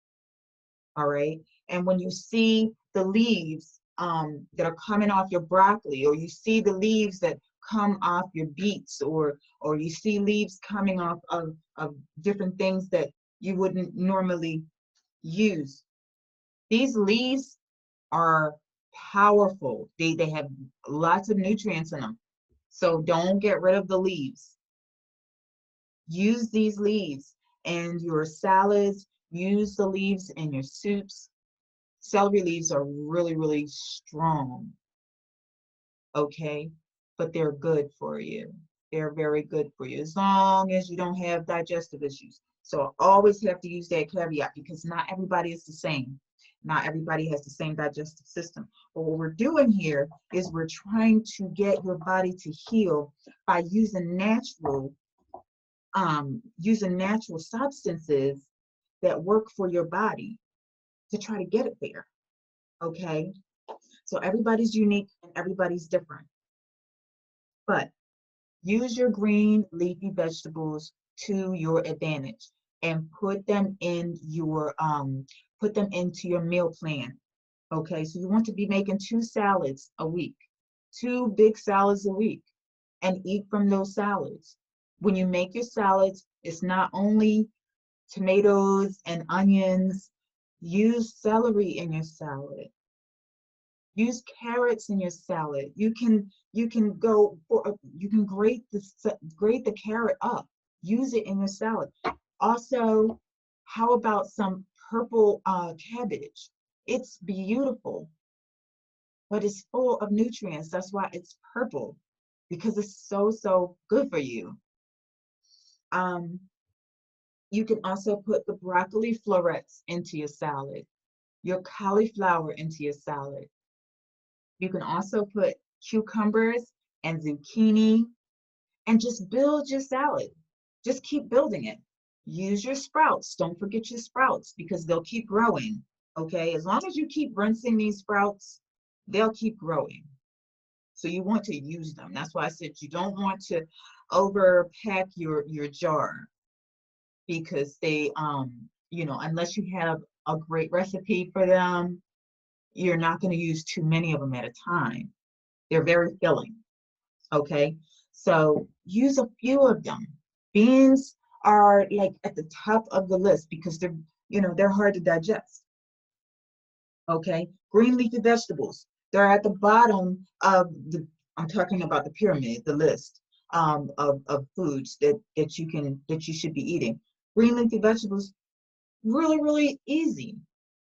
All right. And when you see the leaves that are coming off your broccoli, or you see the leaves that come off your beets, or you see leaves coming off of different things that you wouldn't normally use, these leaves are powerful. They have lots of nutrients in them. So don't get rid of the leaves. Use these leaves in your salads. Use the leaves in your soups. Celery leaves are really, really strong, okay? But they're good for you. They're very good for you, as long as you don't have digestive issues. So always have to use that caveat, because not everybody is the same. Not everybody has the same digestive system. But what we're doing here is we're trying to get your body to heal by using natural substances that work for your body to try to get it there. Okay? So everybody's unique and everybody's different. But use your green leafy vegetables to your advantage and put them into your meal plan. Okay, so you want to be making 2 salads a week, 2 big salads a week, and eat from those salads. When you make your salads, it's not only tomatoes and onions. Use celery in your salad. Use carrots in your salad. You can go for you can grate the carrot up. Use it in your salad. Also, how about some purple cabbage? It's beautiful, but it's full of nutrients. That's why it's purple, because it's so good for you. You can also put the broccoli florets into your salad, your cauliflower into your salad. You can also put cucumbers and zucchini, and just build your salad. Just keep building it. Use your sprouts. Don't forget your sprouts, because they'll keep growing. Okay, as long as you keep rinsing these sprouts, they'll keep growing. So you want to use them. That's why I said you don't want to overpack your jar, because they unless you have a great recipe for them, you're not going to use too many of them at a time. They're very filling. Okay, so use a few of them. Beans are like at the top of the list, because they're hard to digest. Okay, green leafy vegetables, they're at the bottom of I'm talking about the pyramid, the list of foods that you should be eating. Green leafy vegetables, really easy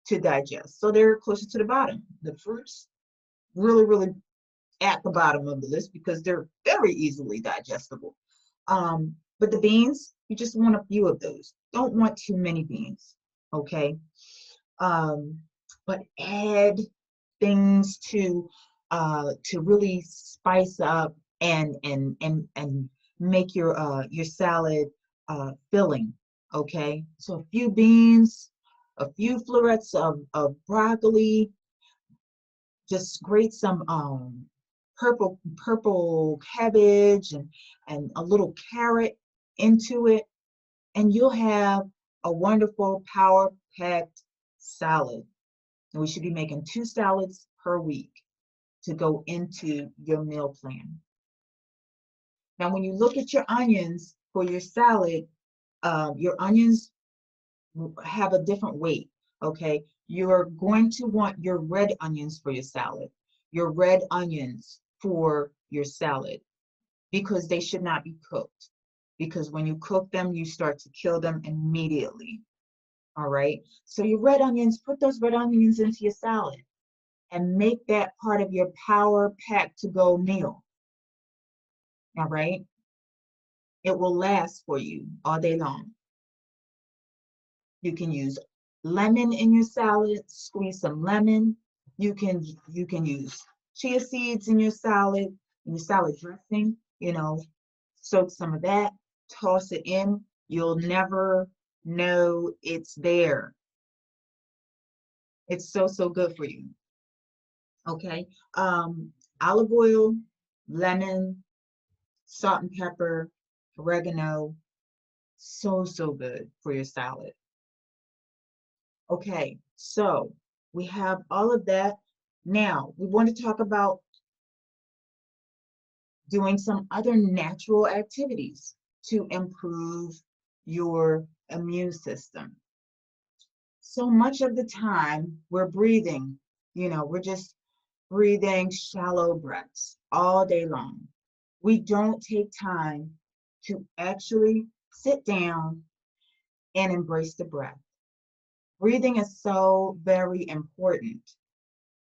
to digest, so they're closer to the bottom. The fruits, really at the bottom of the list, because they're very easily digestible. But the beans, you just want a few of those. Don't want too many beans, okay? But add things to really spice up and make your salad filling, okay? So a few beans, a few florets of broccoli, just grate some purple cabbage and a little carrot into it, and you'll have a wonderful power-packed salad. And we should be making 2 salads per week to go into your meal plan. Now, when you look at your onions for your salad, your onions have a different weight, okay? You're going to want your red onions for your salad, your red onions for your salad, because they should not be cooked. Because when you cook them, you start to kill them immediately. All right. So your red onions, put those red onions into your salad and make that part of your power pack to go meal. All right. It will last for you all day long. You can use lemon in your salad, squeeze some lemon. You can use chia seeds in your salad dressing, soak some of that, toss it in. You'll never know it's there. It's so good for you. Okay. Olive oil, lemon, salt and pepper, oregano. So good for your salad. Okay, so we have all of that. Now, we want to talk about doing some other natural activities to improve your immune system. So much of the time we're breathing, we're just breathing shallow breaths all day long. We don't take time to actually sit down and embrace the breath. Breathing is so very important.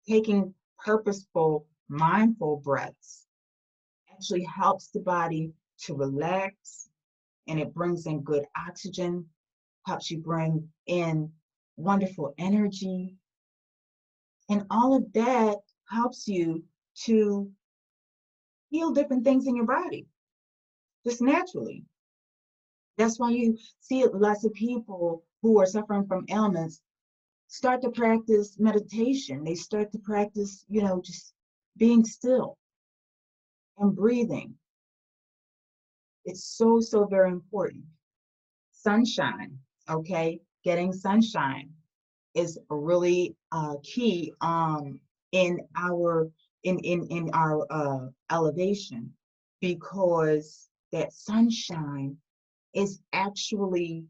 Taking purposeful, mindful breaths actually helps the body to relax, and it brings in good oxygen, helps you bring in wonderful energy, and all of that helps you to heal different things in your body, just naturally. That's why you see lots of people who are suffering from ailments start to practice meditation. They start to practice, just being still and breathing. It's so very important. Sunshine, okay? Getting sunshine is really key in our elevation, because that sunshine is actually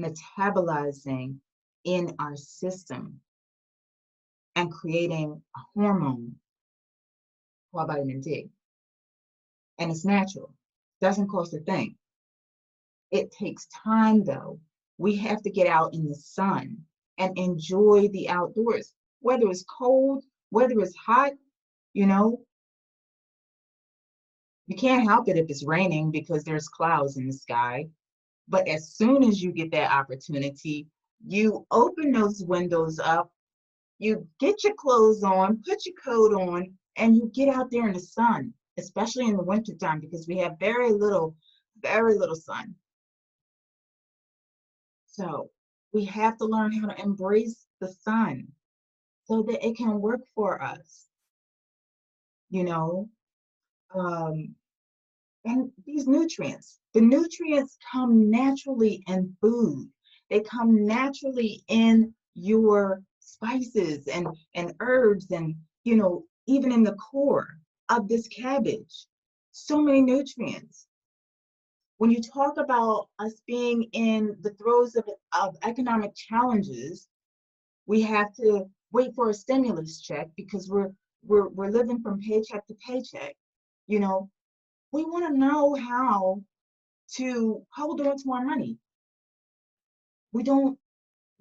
metabolizing in our system and creating a hormone called vitamin D. And it's natural, doesn't cost a thing. It takes time though. We have to get out in the sun and enjoy the outdoors, whether it's cold, whether it's hot, you know. You can't help it if it's raining because there's clouds in the sky. But as soon as you get that opportunity, you open those windows up, you get your clothes on, put your coat on, and you get out there in the sun, especially in the wintertime because we have very little sun. So we have to learn how to embrace the sun so that it can work for us, you know. And these nutrients, the nutrients come naturally in food. They come naturally in your spices and herbs and, you know, even in the core of this cabbage. So many nutrients. When you talk about us being in the throes of economic challenges, we have to wait for a stimulus check because we're living from paycheck to paycheck. You know, we want to know how to hold on to our money. We don't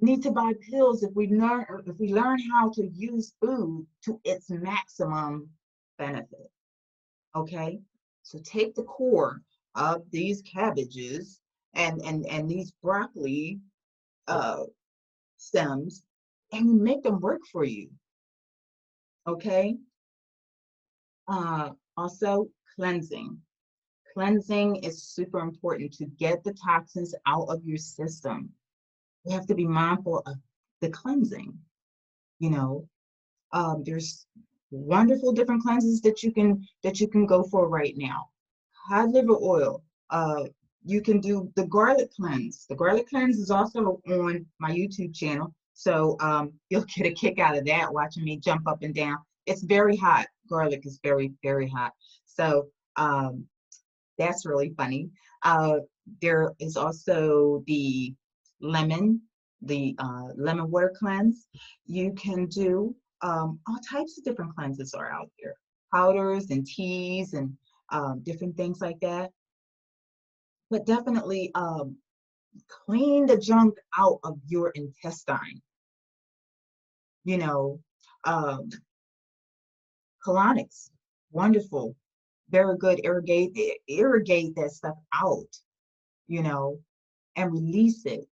need to buy pills if we learn how to use food to its maximum benefit. Okay, so take the core of these cabbages and these broccoli stems and make them work for you. Okay. Also, cleansing. Cleansing is super important to get the toxins out of your system. We have to be mindful of the cleansing. You know, there's wonderful different cleanses that you can go for right now. Cod liver oil. You can do the garlic cleanse. The garlic cleanse is also on my YouTube channel, so you'll get a kick out of that watching me jump up and down. It's very hot. Garlic is very, very hot. So that's really funny. There is also the lemon water cleanse. You can do all types of different cleanses are out there, powders and teas and different things like that. But definitely clean the junk out of your intestine. You know, colonics, wonderful, very good. Irrigate that stuff out, you know, and release it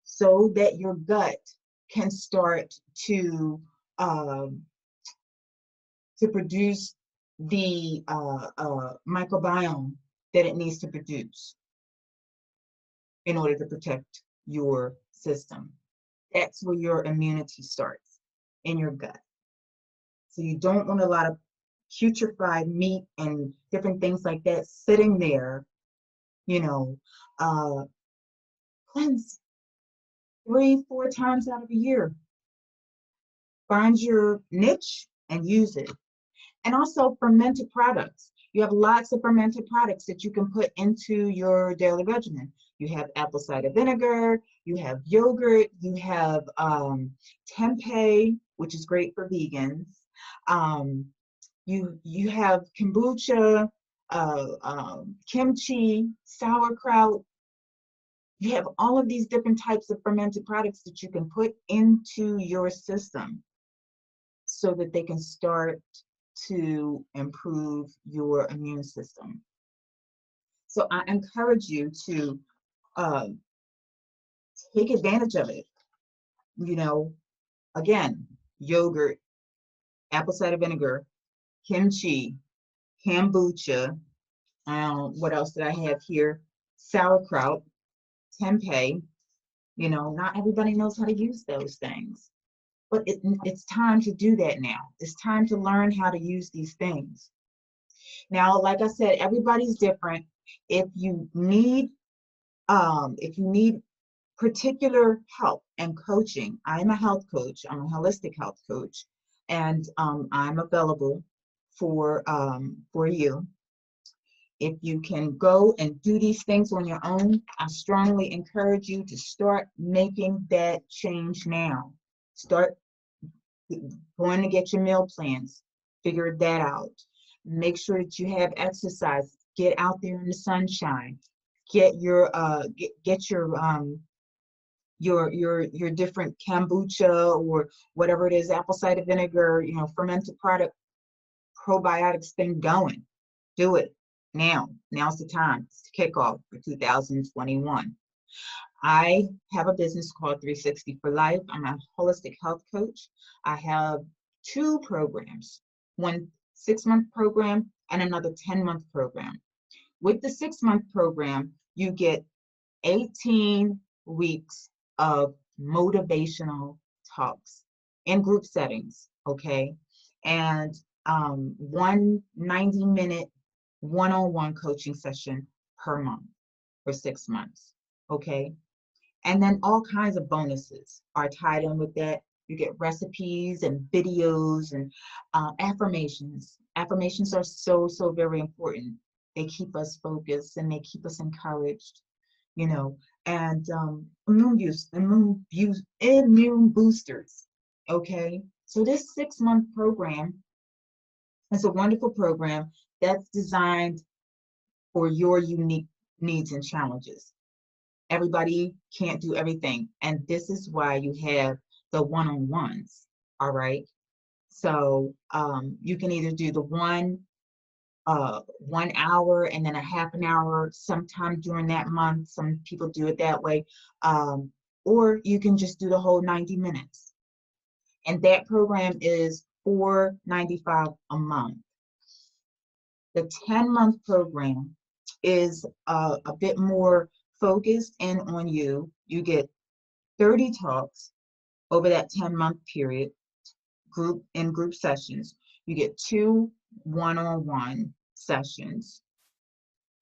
so that your gut can start to produce the microbiome that it needs to produce in order to protect your system. That's where your immunity starts, in your gut. So you don't want a lot of putrefied meat and different things like that sitting there, you know. Cleanse 3-4 times out of a year. Find your niche and use it. And also fermented products. You have lots of fermented products that you can put into your daily regimen. You have apple cider vinegar, you have yogurt, you have tempeh, which is great for vegans. You have kombucha, kimchi, sauerkraut. You have all of these different types of fermented products that you can put into your system so that they can start to improve your immune system. So I encourage you to take advantage of it. You know, again, yogurt, apple cider vinegar, kimchi, kombucha. What else did I have here? Sauerkraut, tempeh. You know, not everybody knows how to use those things, but it's time to do that now. It's time to learn how to use these things. Now, like I said, everybody's different. If you need particular help and coaching, I'm a health coach. I'm a holistic health coach, and I'm available for you. if you can go and do these things on your own, I strongly encourage you to start making that change now. Start going to get your meal plans, figure that out. Make sure that you have exercise. Get out there in the sunshine. Get your your different kombucha or whatever it is, apple cider vinegar, fermented product, probiotics thing going. Do it now. Now's the time. It's the kickoff for 2021. I have a business called 360 for Life. I'm a holistic health coach. I have 2 programs, one 6-month program and another 10-month program. With the 6-month program, you get 18 weeks of motivational talks in group settings, okay? And one 90-minute one-on-one coaching session per month for 6 months, okay? And then all kinds of bonuses are tied in with that. You get recipes and videos and affirmations. Affirmations are so very important. They keep us focused and they keep us encouraged, and immune boosters, okay? So this 6-month program is a wonderful program that's designed for your unique needs and challenges. Everybody can't do everything, and this is why you have the one-on-ones, all right? So you can either do the 1 hour and then a half an hour sometime during that month. Some people do it that way. Or you can just do the whole 90 minutes. And that program is $4.95 a month. The 10-month program is a bit more focused in on you. You get 30 talks over that 10-month period, group sessions. You get 2 one-on-one sessions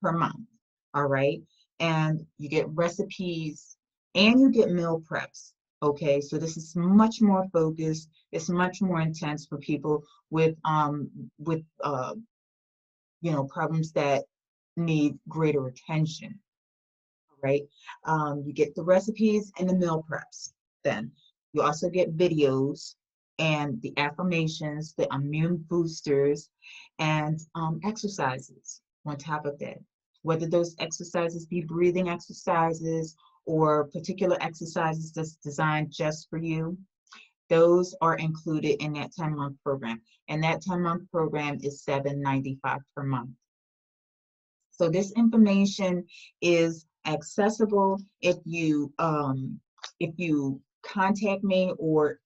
per month, all right? And you get recipes and you get meal preps, okay? So this is much more focused. It's much more intense for people with problems that need greater attention, right? You get the recipes and the meal preps. Then you also get videos and the affirmations, the immune boosters, and exercises on top of that. Whether those exercises be breathing exercises or particular exercises that's designed just for you, those are included in that 10-month program. And that 10-month program is $7.95 per month. So this information is accessible if you contact me, or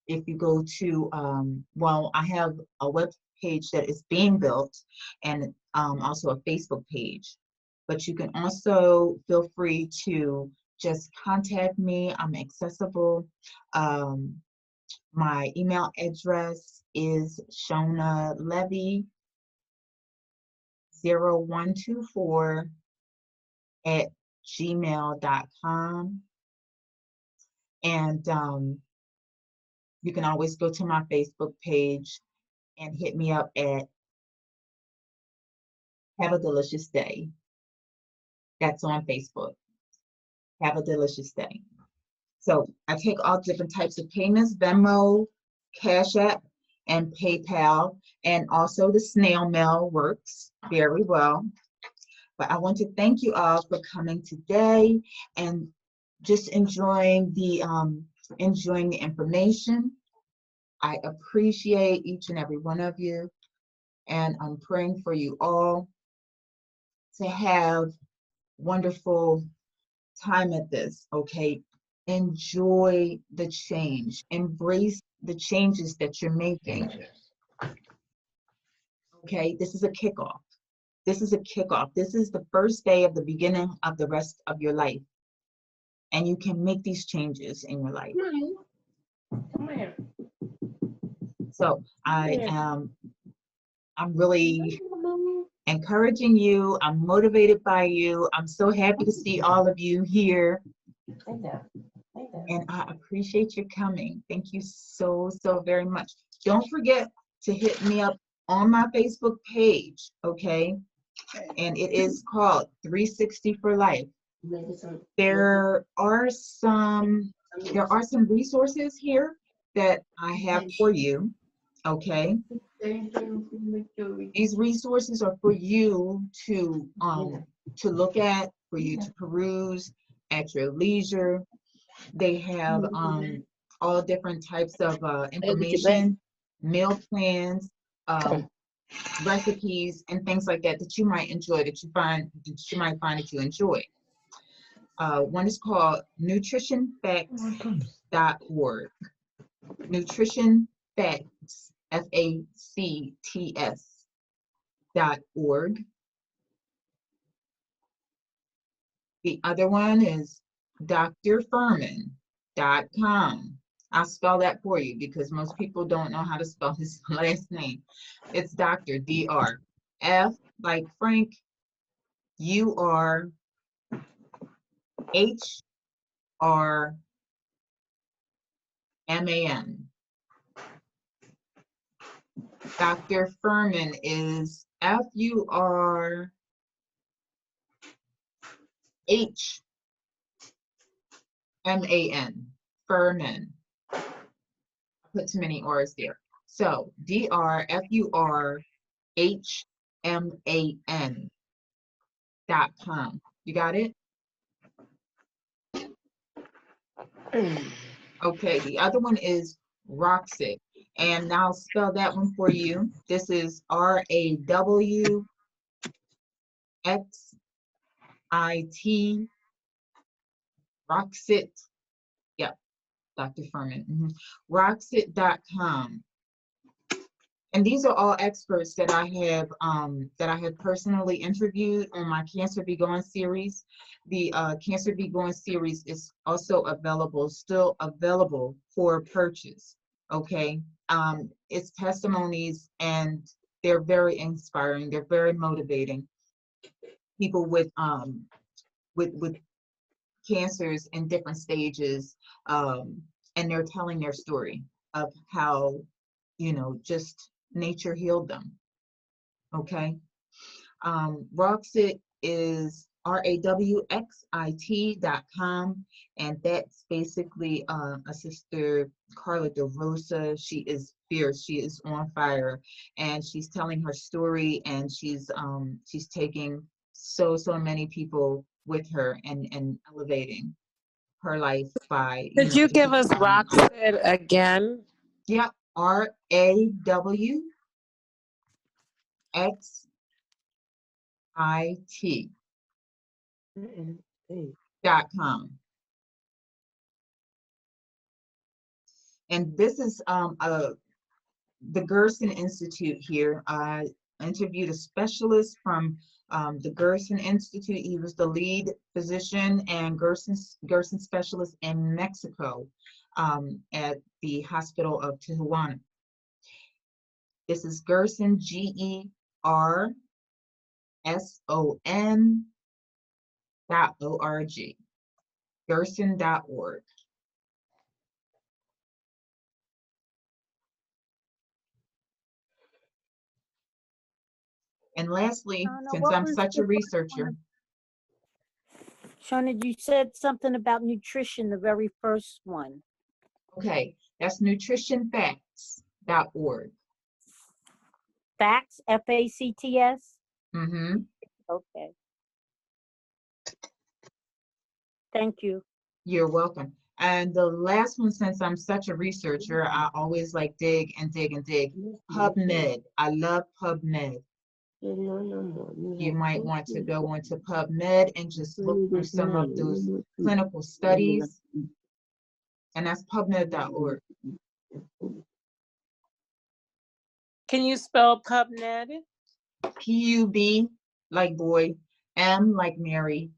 if you go to, I have a web page that is being built, and also a Facebook page. But you can also feel free to just contact me. I'm accessible. My email address is shonalevy0124@gmail.com. And you can always go to my Facebook page and hit me up at Have a Delicious Day. That's on Facebook. Have a delicious day. So I take all different types of payments: Venmo, Cash App, and PayPal. And also the snail mail works very well. But I want to thank you all for coming today and just enjoying the information. I appreciate each and every one of you, and I'm praying for you all to have wonderful time at this, okay? Enjoy the change. Embrace the changes that you're making. Okay, this is a kickoff. This is a kickoff. This is the first day of the beginning of the rest of your life. And you can make these changes in your life. Come here. So I'm really encouraging you. I'm motivated by you. I'm so happy to see all of you here. And I appreciate your coming. Thank you so very much. Don't forget to hit me up on my Facebook page, okay? and it is called 360 for Life. There are some resources here that I have for you, okay? These resources are for you to look at, for you to peruse at your leisure. They have all different types of information, meal plans, recipes, and things like that that you might enjoy, that you might find that you enjoy. One is called nutritionfacts.org. Nutrition Facts, FACTS.org. The other one is drfurman.com. I'll spell that for you because most people don't know how to spell his last name. It's Dr. D-R. F like Frank, U-R, H-R-M-A-N. Dr. Furman is F-U-R-H-M-A-N. Furman. I put too many R's there. So drfurman.com. You got it? Okay, the other one is Roxit. And now I'll spell that one for you. This is R-A-W-X-I-T, Roxit. Yep, Dr. Furman. Roxit.com. And these are all experts that I have personally interviewed on my Cancer Be Gone series. The Cancer Be Gone series is also still available for purchase. Okay, it's testimonies, and they're very inspiring. They're very motivating. People with cancers in different stages, and they're telling their story of how, just nature healed them. Okay. Roxit is RAWXIT.com, and that's basically a sister, Carla DeRosa. She is fierce. She is on fire, and she's telling her story, and she's taking so many people with her and elevating her life by. Could you give us Roxit again? Yep, RAWXIT.com. And this is the Gerson Institute here. I interviewed a specialist from the Gerson Institute. He was the lead physician and Gerson specialist in Mexico at the Hospital of Tijuana. This is Gerson, GERSON.org. Gerson.org. And lastly, since I'm such a researcher. Shona, you said something about nutrition, the very first one. Okay, that's nutritionfacts.org. Facts, F-A-C-T-S? Mm-hmm. Okay. Thank you. You're welcome. And the last one, since I'm such a researcher, I always like dig and dig and dig. PubMed. I love PubMed. You might want to go onto PubMed and just look through some of those clinical studies. And that's PubMed.org. Can you spell PubMed? P-U-B like boy, M like Mary,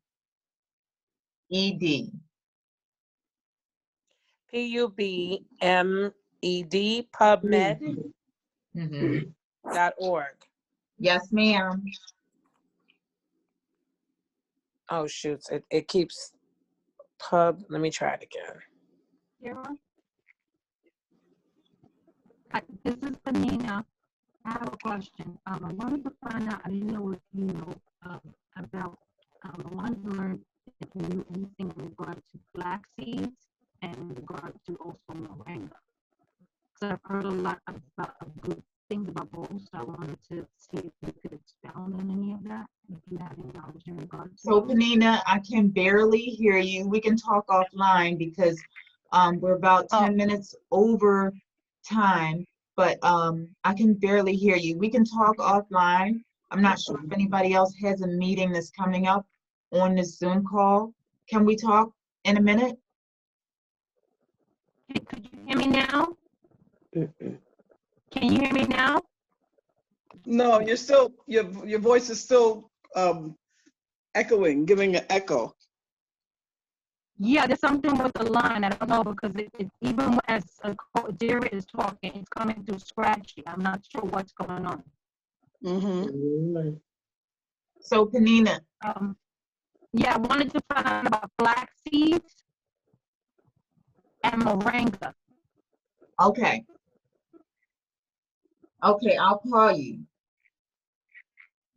E-D. P-U-B-M-E-D, PubMed.org. Yes, ma'am. Oh, shoot. It keeps let me try it again. This is Panina. I have a question. I wanted to find out, I didn't know if you know about, I wanted to learn if you knew anything in regard to flax seeds and in regard to also moringa. Because I've heard a lot about good things about both, so I wanted to see if you could expound on any of that, if you have any knowledge in regard to So those. Panina, I can barely hear you. We can talk offline because we're about 10 minutes over time, but I can barely hear you. We can talk offline. I'm not sure if anybody else has a meeting that's coming up on this Zoom call. Can we talk in a minute? Could you hear me now? Can you hear me now? No, you're still, your voice is still echoing, giving an echo. Yeah, there's something with the line. I don't know because even as Jerry is talking, it's coming through scratchy. I'm not sure what's going on. Mm-hmm. So Panina, Yeah, I wanted to find out about flax seeds and moringa. okay. Okay, I'll call you.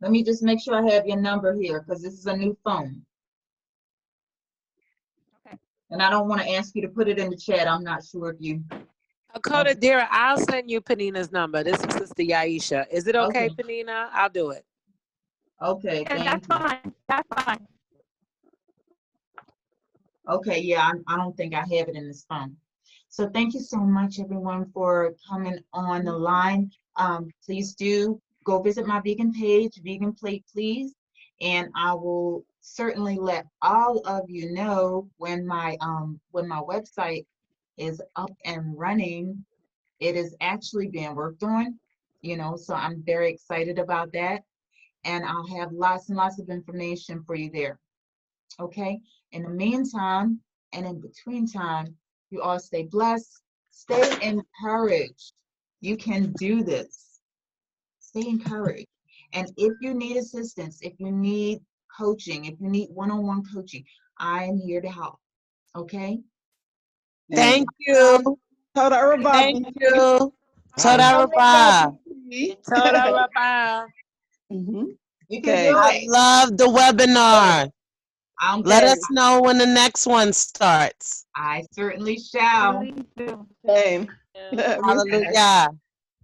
Let me just make sure I have your number here because this is a new phone. Okay. And I don't want to ask you to put it in the chat. I'm not sure if you. Dakota, dear, I'll send you Panina's number. This is Sister Yaisha. Is it okay, Okay. Panina? I'll do it. Okay, Yeah, thank that's you. fine. That's fine. Okay, yeah, I don't think I have it in this phone. So thank you so much, everyone, for coming on the line. Please do go visit my vegan page, Vegan Plate Please, and I will certainly let all of you know when my website is up and running. It is actually being worked on, so I'm very excited about that. And I'll have lots and lots of information for you there. Okay. In the meantime, and in between time, you all stay blessed, stay encouraged. You can do this. Stay encouraged. And if you need assistance, if you need coaching, if you need one-on-one coaching, I am here to help. Okay. Thank you. Toda Araba. Thank you. Bye. Toda Rabah. Toda Rabah. Mm-hmm. You can Okay. do I it. love the webinar. I'm Let good. us know when the next one starts. I certainly shall. Please do. Same. Hallelujah. Okay.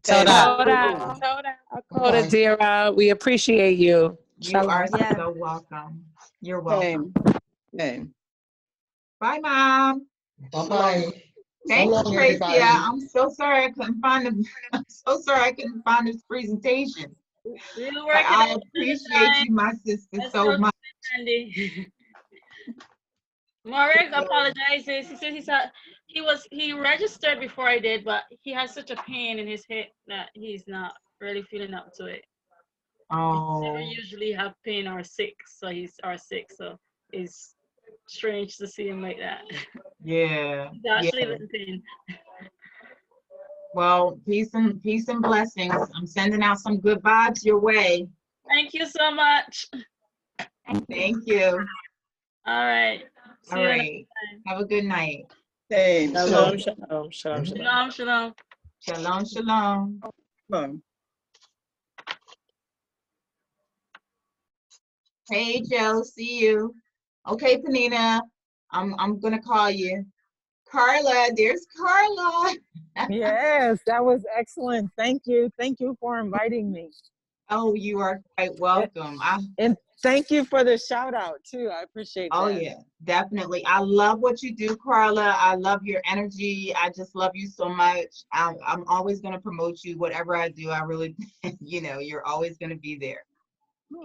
Toda. Dakota, dear, we appreciate you. You are Yes. so welcome. You're welcome. Same. Same. Bye, Mom. Bye-bye. Thank So you, long, Tracy. everybody. I'm so sorry I couldn't find the. I'm so sorry I couldn't find this presentation. We were But working I on appreciate you, my sister, so much. Andy. Moreg apologizes. He said he registered before I did, but he has such a pain in his hip that he's not really feeling up to it. He Oh, never usually have pain or sick, so so it's strange to see him like that. yeah. He's actually Yeah. limping. Well, peace and blessings. I'm sending out some good vibes your way. Thank you so much. Thank you. All right. See All you right. Have a good night. Same. Shalom, shalom, shalom, shalom. Shalom, shalom. Shalom, shalom. Shalom. Hey, Joe. See you. Okay, Panina. I'm gonna call you. Carla, there's Carla. Yes, that was excellent. Thank you. Thank you for inviting me. Oh, you are quite welcome. And thank you for the shout out too. I appreciate that. Oh yeah, definitely. I love what you do, Carla. I love your energy. I just love you so much. I'm always going to promote you. Whatever I do, I really, you're always going to be there.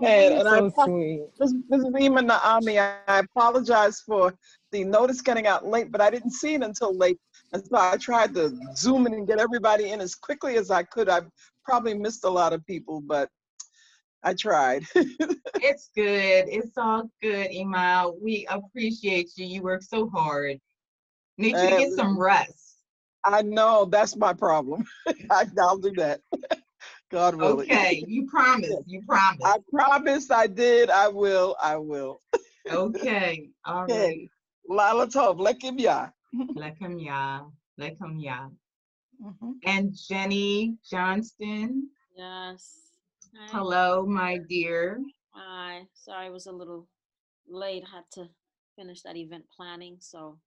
Okay, You're and so sweet. this is Rima Naami. I apologize for the notice getting out late, but I didn't see it until late. And so I tried to zoom in and get everybody in as quickly as I could. I probably missed a lot of people, but I tried. It's good. It's all good, Ima. We appreciate you. You work so hard. Need you to get some rest. I know, that's my problem. I'll do that. God willing. Okay, you promise. You promise. I promised I did. I will. Okay, all Okay. right. Lala Tov, Lekim Ya. Lekum ya. And Jenny Johnston, Yes. Hi. Hello, my dear. Hi. Sorry, I was a little late. Had to finish that event planning, so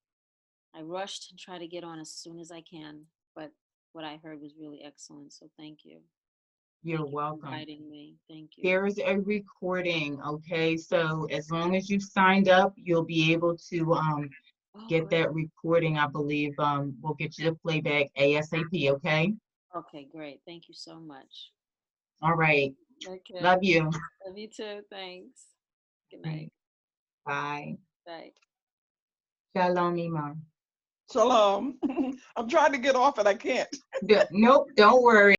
I rushed and tried to get on as soon as I can. But what I heard was really excellent, so thank you. You're Thank you for welcome. inviting me. Thank you. There is a recording, okay? So as long as you signed up, you'll be able to Oh, get great. that recording. I believe we'll get you the playback ASAP, okay? Okay, great. Thank you so much. All right. Okay. Love you. Love you too. Thanks. Good night. Bye. Bye. Shalom, Iman. Shalom. I'm trying to get off and I can't. Nope, don't worry.